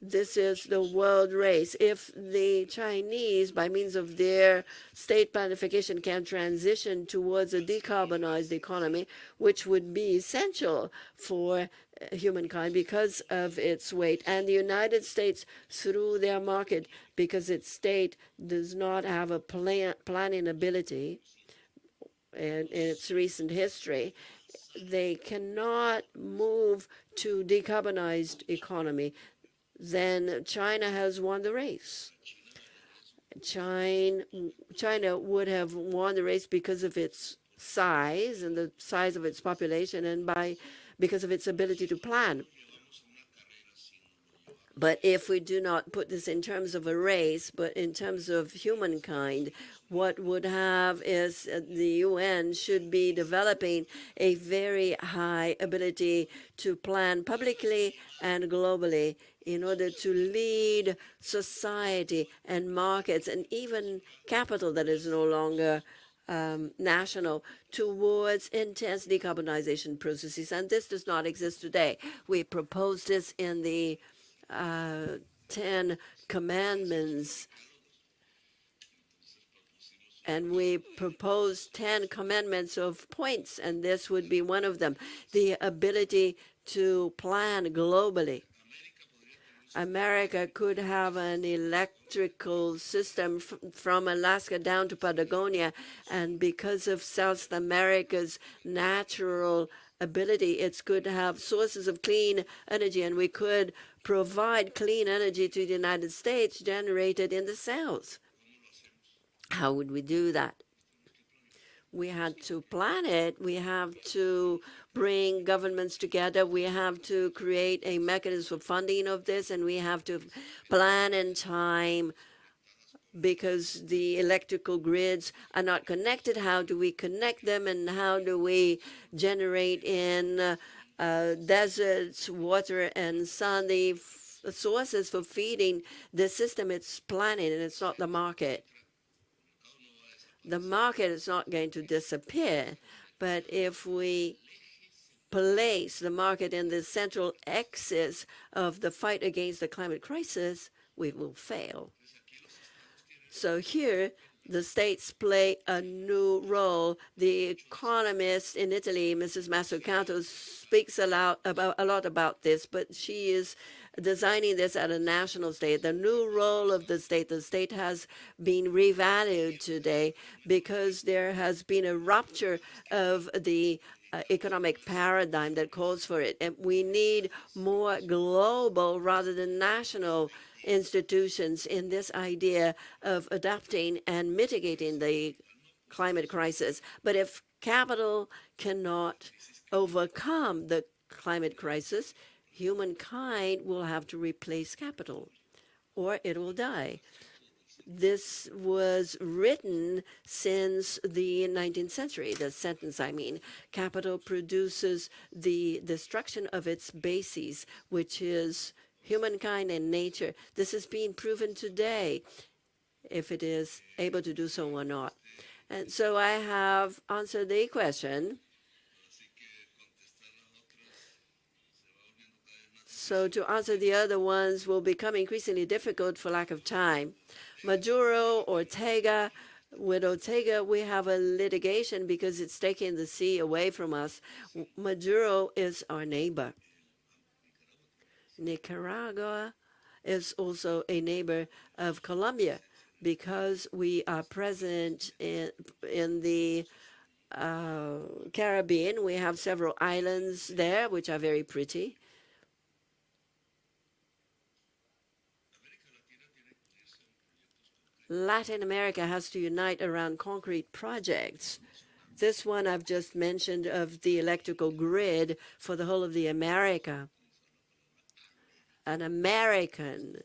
this is the world race. If the Chinese, by means of their state planification, can transition towards a decarbonized economy, which would be essential for humankind because of its weight, and the United States, through their market, because its state does not have a planning ability, in its recent history, they cannot move to decarbonized economy, then China has won the race. China would have won the race because of its size and the size of its population and because of its ability to plan. But if we do not put this in terms of a race, but in terms of humankind, what would have is the UN should be developing a very high ability to plan publicly and globally in order to lead society and markets and even capital that is no longer national towards intense decarbonization processes. And this does not exist today. We proposed this in the 10 commandments, and we proposed 10 commandments of points, and this would be one of them: the ability to plan globally. America could have an electrical system from Alaska down to Patagonia, and because of South America's natural ability, it could have sources of clean energy, and we could provide clean energy to the United States generated in the South. How would we do that? We had to plan it. We have to bring governments together. We have to create a mechanism for funding of this, and we have to plan in time because the electrical grids are not connected. How do we connect them, and how do we generate in deserts, water, and sun the sources for feeding the system? It's planning, and it's not the market. The market is not going to disappear, but if we place the market in the central axis of the fight against the climate crisis, we will fail. So here, the states play a new role. The economist in Italy, Mrs. Mazzucato, speaks a lot about this, but she is designing this at a national state. The new role of the state has been revalued today because there has been a rupture of the economic paradigm that calls for it. And we need more global rather than national institutions in this idea of adapting and mitigating the climate crisis. But if capital cannot overcome the climate crisis, humankind will have to replace capital, or it will die. This was written since the 19th century, the sentence, I mean. Capital produces the destruction of its bases, which is humankind and nature. This is being proven today, if it is able to do so or not. And so I have answered the question. So to answer the other ones will become increasingly difficult for lack of time. Maduro, Ortega. With Ortega, we have a litigation because it's taking the sea away from us. Maduro is our neighbor. Nicaragua is also a neighbor of Colombia because we are present in the Caribbean. We have several islands there, which are very pretty. Latin America has to unite around concrete projects. This one I've just mentioned of the electrical grid for the whole of the America. An American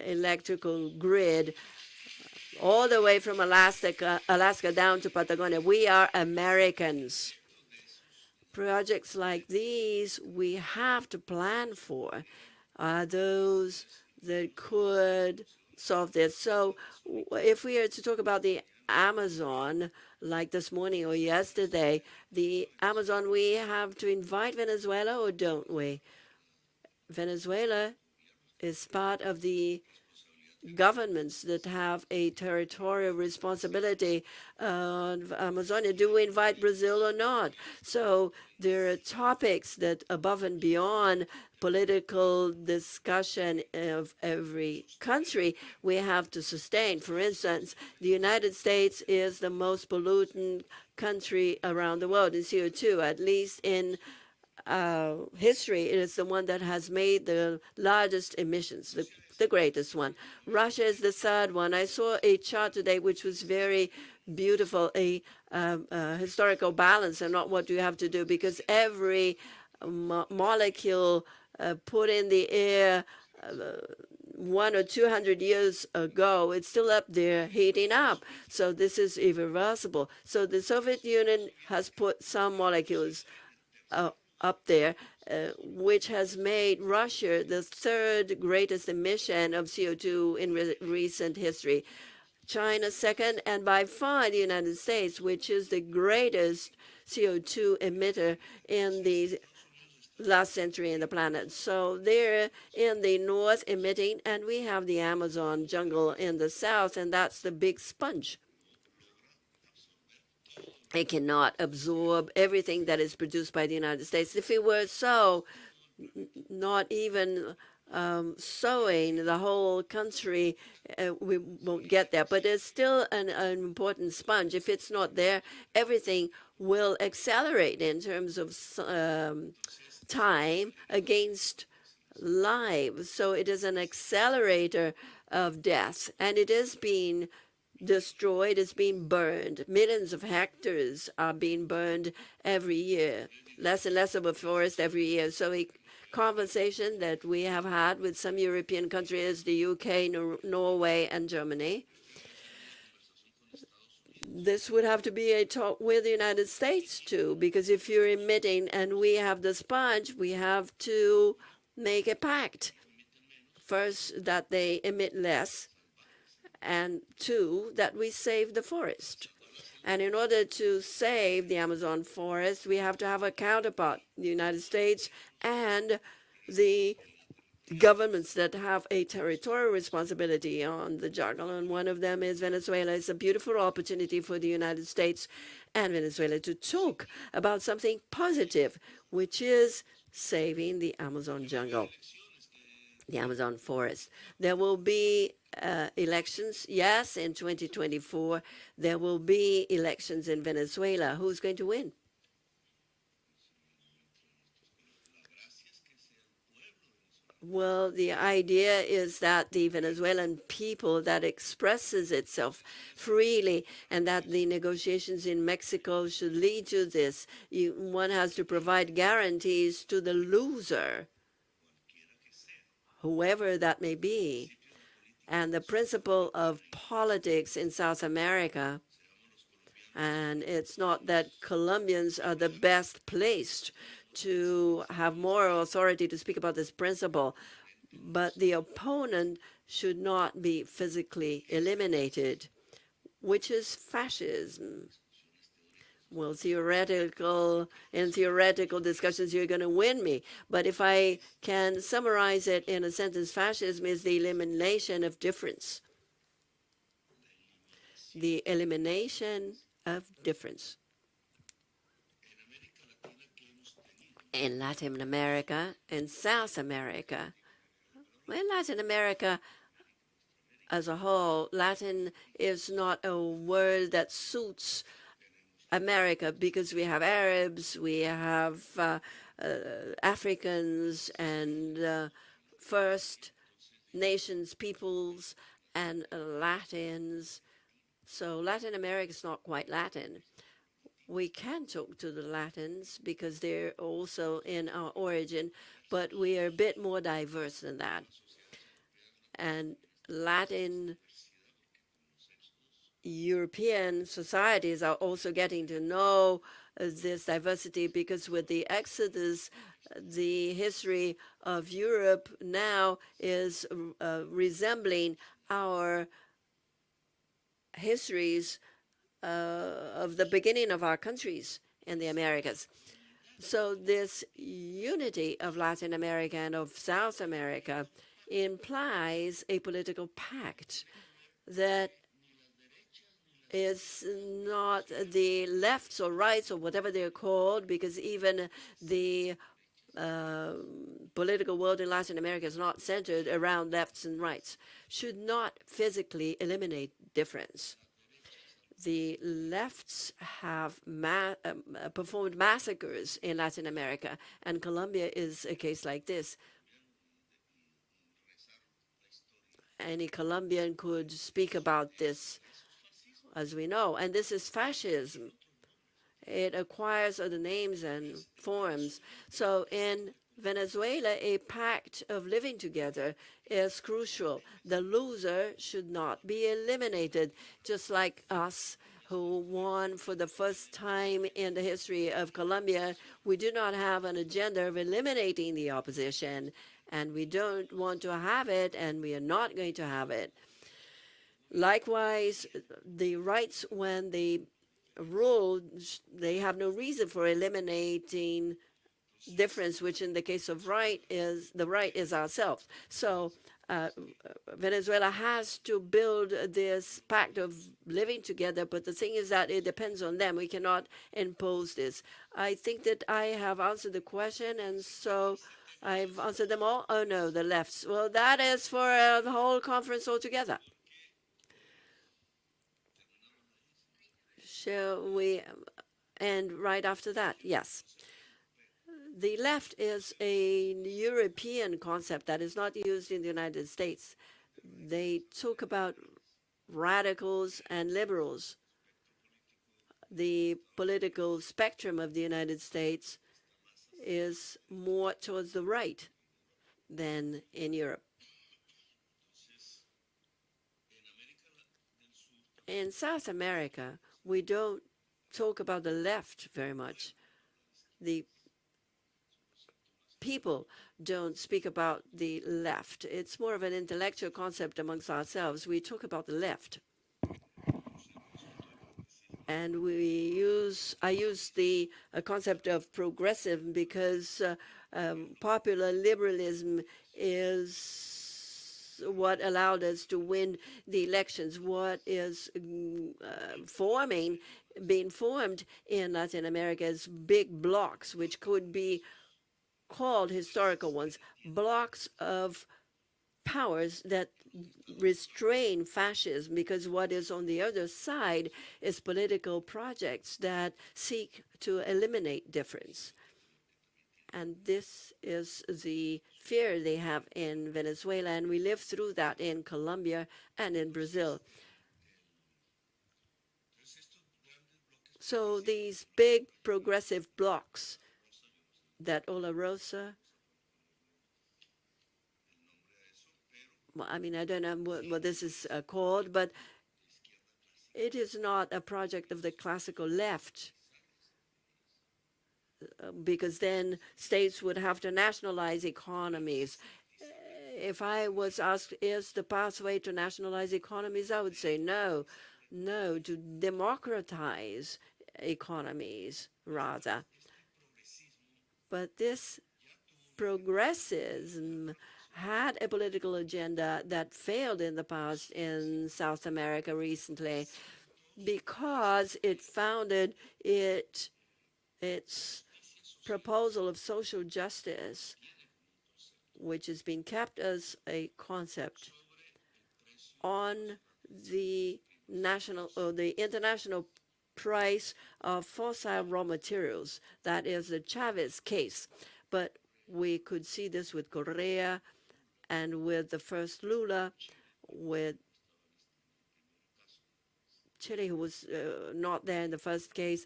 electrical grid all the way from Alaska down to Patagonia. We are Americans. Projects like these we have to plan for are those that could solve this. So if we are to talk about the Amazon, like this morning or yesterday, the Amazon, we have to invite Venezuela, or don't we? Venezuela is part of the governments that have a territorial responsibility of Amazonia. Do we invite Brazil or not? So there are topics that above and beyond political discussion of every country we have to sustain. For instance, the United States is the most pollutant country around the world in CO2, at least in history. It is the one that has made the largest emissions, the greatest one. Russia is the third one. I saw a chart today which was very beautiful, a historical balance and not what you have to do, because every molecule put in the air 100 or 200 years ago, it's still up there heating up. So this is irreversible. So the Soviet Union has put some molecules up there, which has made Russia the third greatest emission of CO2 in recent history. China second, and by far the United States, which is the greatest CO2 emitter in the last century in the planet. So they're in the north emitting, and we have the Amazon jungle in the south, and that's the big sponge. It cannot absorb everything that is produced by the United States. If it were so, not even sowing the whole country, we won't get there. But it's still an important sponge. If it's not there, everything will accelerate in terms of time against lives. So it is an accelerator of death, and it is being destroyed, it's being burned. Millions of hectares are being burned every year, less and less of a forest every year. So a conversation that we have had with some European countries, the UK, Norway, and Germany, this would have to be a talk with the United States too, because if you're emitting and we have the sponge, we have to make a pact. First, that they emit less, and two, that we save the forest. And in order to save the Amazon forest, we have to have a counterpart, the United States and the governments that have a territorial responsibility on the jungle. And one of them is Venezuela. It's a beautiful opportunity for the United States and Venezuela to talk about something positive, which is saving the Amazon jungle, the Amazon forest. There will be elections, yes, in 2024. There will be elections in Venezuela. Who's going to win? Well, the idea is that the Venezuelan people that expresses itself freely, and that the negotiations in Mexico should lead to this. One has to provide guarantees to the loser, whoever that may be. And the principle of politics in South America, and it's not that Colombians are the best placed to have moral authority to speak about this principle, but the opponent should not be physically eliminated, which is fascism. Well, in theoretical discussions, you're going to win me. But if I can summarize it in a sentence, fascism is the elimination of difference. The elimination of difference. In Latin America and South America, in Latin America as a whole, Latin is not a word that suits America, because we have Arabs, we have Africans, and First Nations peoples, and Latins. So Latin America is not quite Latin. We can talk to the Latins because they're also in our origin, but we are a bit more diverse than that. And Latin European societies are also getting to know this diversity, because with the Exodus, the history of Europe now is resembling our histories of the beginning of our countries in the Americas. So this unity of Latin America and of South America implies a political pact that is not the lefts or rights or whatever they're called, because even the political world in Latin America is not centered around lefts and rights, should not physically eliminate difference. The lefts have performed massacres in Latin America, and Colombia is a case like this. Any Colombian could speak about this, as we know, and this is fascism. It acquires other names and forms. So in Venezuela, a pact of living together is crucial. The loser should not be eliminated, just like us who won for the first time in the history of Colombia. We do not have an agenda of eliminating the opposition, and we don't want to have it, and we are not going to have it. Likewise, the rights, when they rule, they have no reason for eliminating difference, which in the case of right is the right is ourselves. So Venezuela has to build this pact of living together, but the thing is that it depends on them. We cannot impose this. I think that I have answered the question, and so I've answered them all. Oh no, the lefts. Well, that is for the whole conference altogether. Shall we end right after that? Yes. The left is a European concept that is not used in the United States. They talk about radicals and liberals. The political spectrum of the United States is more towards the right than in Europe. In South America, we don't talk about the left very much. The people don't speak about the left. It's more of an intellectual concept amongst ourselves. We talk about the left. And I use the concept of progressive because popular liberalism is what allowed us to win the elections. What is being formed in Latin America is big blocks, which could be called historical ones, blocks of powers that restrain fascism, because what is on the other side is political projects that seek to eliminate difference. And this is the fear they have in Venezuela, and we live through that in Colombia and in Brazil. So these big progressive blocks that Ola Rosa, I mean, I don't know what this is called, but it is not a project of the classical left, because then states would have to nationalize economies. If I was asked, is the pathway to nationalize economies, I would say no, to democratize economies rather. But this progressivism had a political agenda that failed in the past in South America recently, because it founded its proposal of social justice, which has been kept as a concept, on the national or the international price of fossil raw materials. That is the Chavez case. But we could see this with Correa and with the first Lula, with Chile, who was not there in the first case.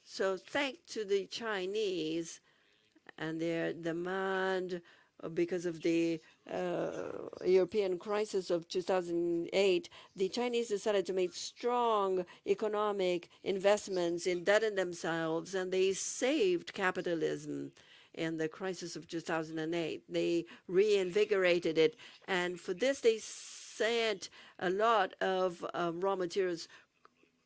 So thanks to the Chinese and their demand, because of the European crisis of 2008, the Chinese decided to make strong economic investments, indebted themselves, and they saved capitalism in the crisis of 2008. They reinvigorated it, and for this they sent a lot of raw materials,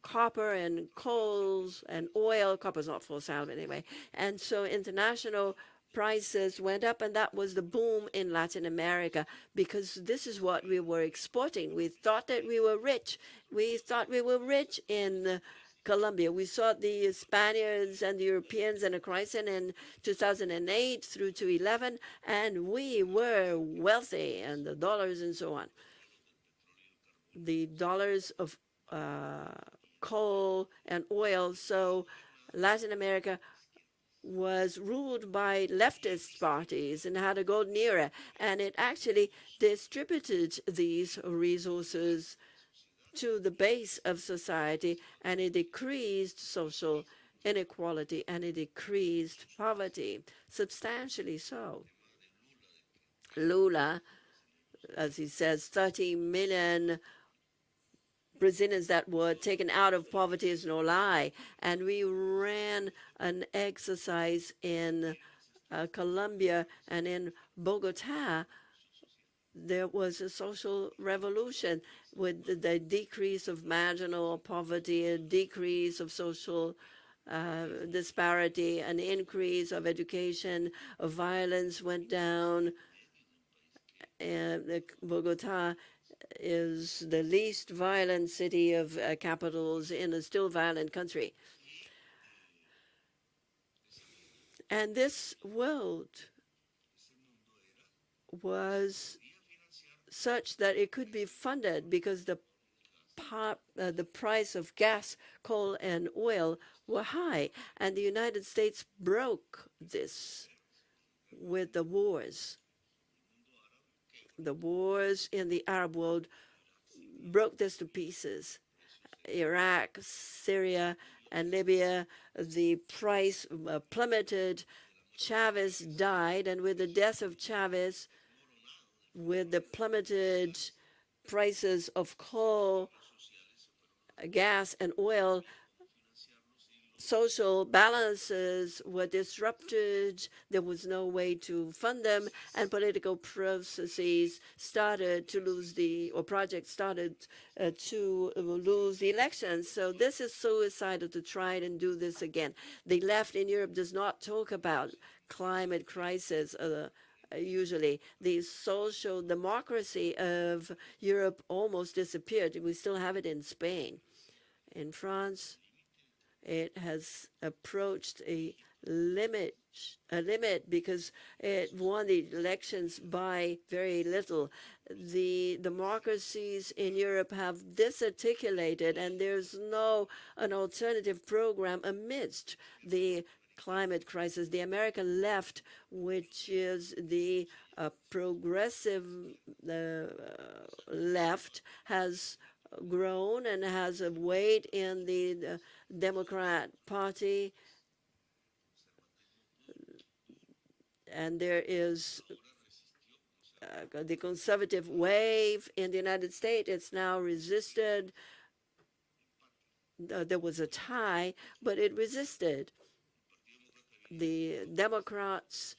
copper and coals and oil. Copper is not fossil anyway. And so international prices went up, and that was the boom in Latin America, because this is what we were exporting. We thought that we were rich. We thought we were rich in Colombia. We saw the Spaniards and the Europeans in a crisis in 2008 through to 11, and we were wealthy, and the dollars and so on. The dollars of coal and oil. So Latin America was ruled by leftist parties and had a golden era, and it actually distributed these resources to the base of society, and it decreased social inequality, and it decreased poverty, substantially so. Lula, as he says, 30 million Brazilians that were taken out of poverty is no lie. And we ran an exercise in Colombia and in Bogota. There was a social revolution with the decrease of marginal poverty, a decrease of social disparity, an increase of education, of violence went down. And Bogota is the least violent city of capitals in a still violent country. And this world was such that it could be funded because the price of gas, coal, and oil were high. And the United States broke this with the wars. The wars in the Arab world broke this to pieces. Iraq, Syria, and Libya, the price plummeted. Chavez died, and with the death of Chavez, with the plummeted prices of coal, gas, and oil, social balances were disrupted. There was no way to fund them, and political processes started to lose projects started to lose the elections. So this is suicidal to try and do this again. The left in Europe does not talk about climate crisis. Usually, the social democracy of Europe almost disappeared. We still have it in Spain. In France, it has approached a limit because it won the elections by very little. The democracies in Europe have disarticulated, and there's an alternative program amidst the climate crisis. The American left, which is the progressive left, has grown and has a weight in the Democrat Party, and there is the conservative wave in the United States. It's now resisted. There was a tie, but it resisted. The Democrats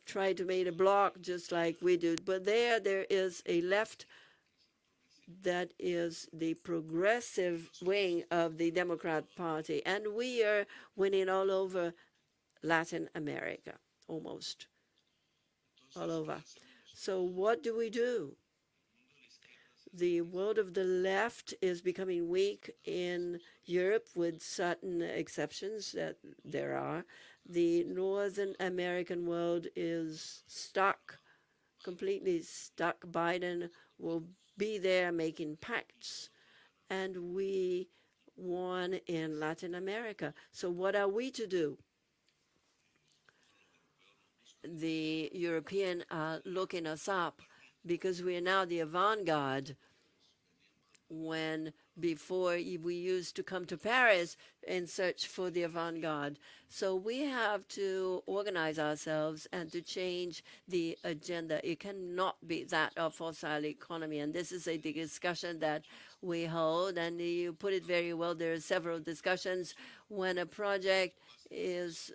tried to make a block just like we do, but there is a left that is the progressive wing of the Democrat Party, and we are winning all over Latin America, almost all over. So what do we do? The world of the left is becoming weak in Europe, with certain exceptions that there are. The Northern American world is stuck, completely stuck. Biden will be there making pacts, and we won in Latin America. So what are we to do? The Europeans are looking us up because we are now the avant-garde, when before we used to come to Paris and search for the avant-garde. So we have to organize ourselves and to change the agenda. It cannot be that of fossil economy. And this is a discussion that we hold, and you put it very well. There are several discussions. When a project is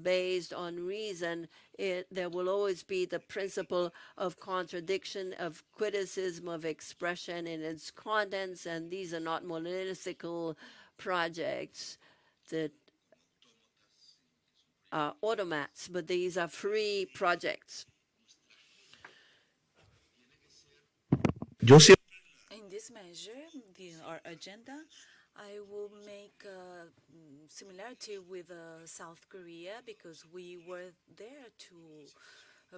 based on reason, there will always be the principle of contradiction, of criticism, of expression in its contents, and these are not monolithical projects that automats, but these are free projects.
In this measure, our agenda, I will make a similarity with South Korea because we were there to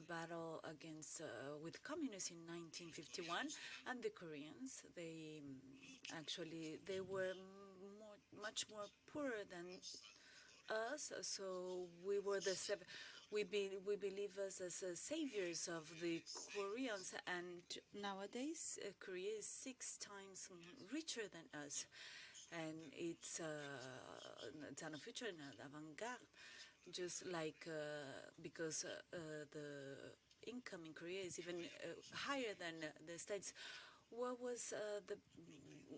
battle against with communists in 1951, and the Koreans, they actually they were much more poorer than us, so we were we believe us as saviors of the Koreans, and nowadays Korea is 6 times richer than us, and it's on a future and an avant-garde, just like because the income in Korea is even higher than the States. What was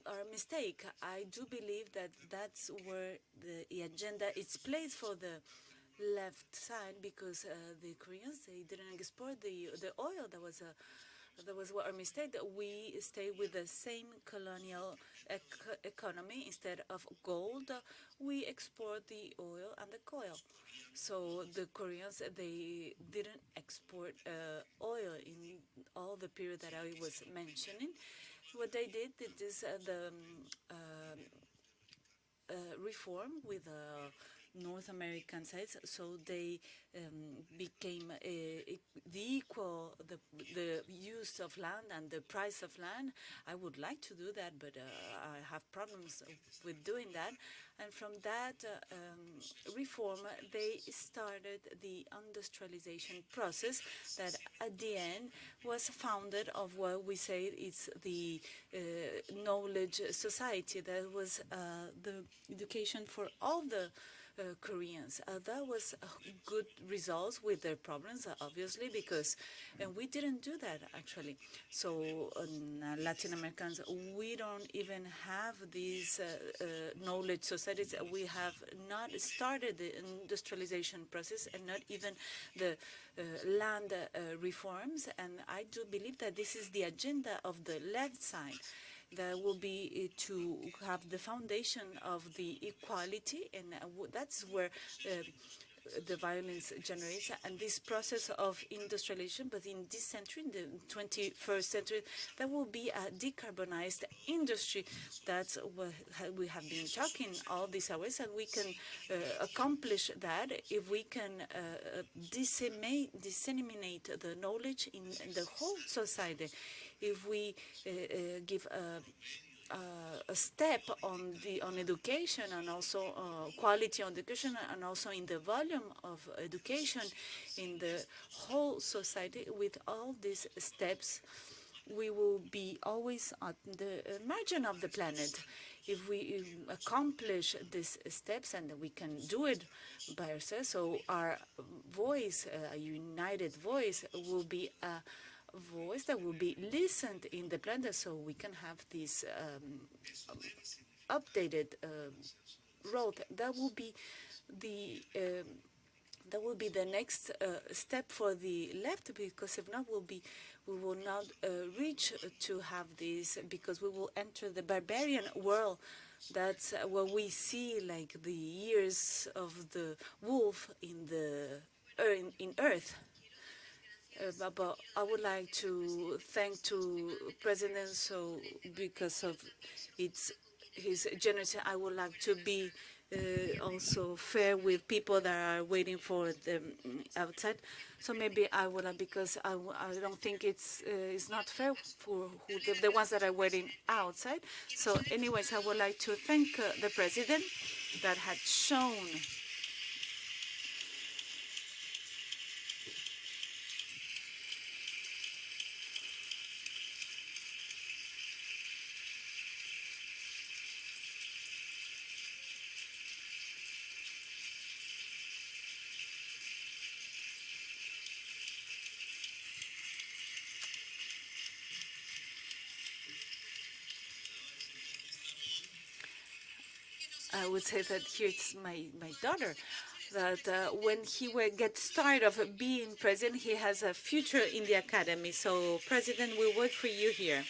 our mistake? I do believe that that's where the agenda is placed for the left side, because the Koreans, they didn't export the oil. That was our mistake. We stay with the same colonial economy. Instead of gold, we export the oil and the coal. So the Koreans, they didn't export oil in all the period that I was mentioning. What they did is the reform with North American sides, so they became the use of land and the price of land. I would like to do that, but I have problems with doing that. And from that reform, they started the industrialization process that at the end was founded of what we say is the knowledge society. That was the education for all the Koreans. That was good results with their problems, obviously, because we didn't do that actually. So Latin Americans, we don't even have these knowledge societies. We have not started the industrialization process and not even the land reforms. And I do believe that this is the agenda of the left side. That will be to have the foundation of the equality, and that's where the violence generates. And this process of industrialization, but in this century, in the 21st century, that will be a decarbonized industry. That's what we have been talking all these hours, and we can accomplish that if we can disseminate the knowledge in the whole society. If we give a step on education, and also quality on education, and also in the volume of education in the whole society, with all these steps, we will be always at the margin of the planet. If we accomplish these steps, and we can do it by ourselves, so our voice, a united voice, will be a voice that will be listened in the planet, so we can have this updated road. That will be the next step for the left, because if not, we will not reach to have this, because we will enter the barbarian world. That's what we see, like the years of the wolf in Earth. But I would like to thank to President, so because of his generosity, I would like to be also fair with people that are waiting for them outside. So maybe I would, because I don't think it's not fair for the ones that are waiting outside. So anyways, I would like to thank the President that had shown I would say that here's my daughter, that when he gets tired of being president, he has a future in the academy. So, President, we wait for you here.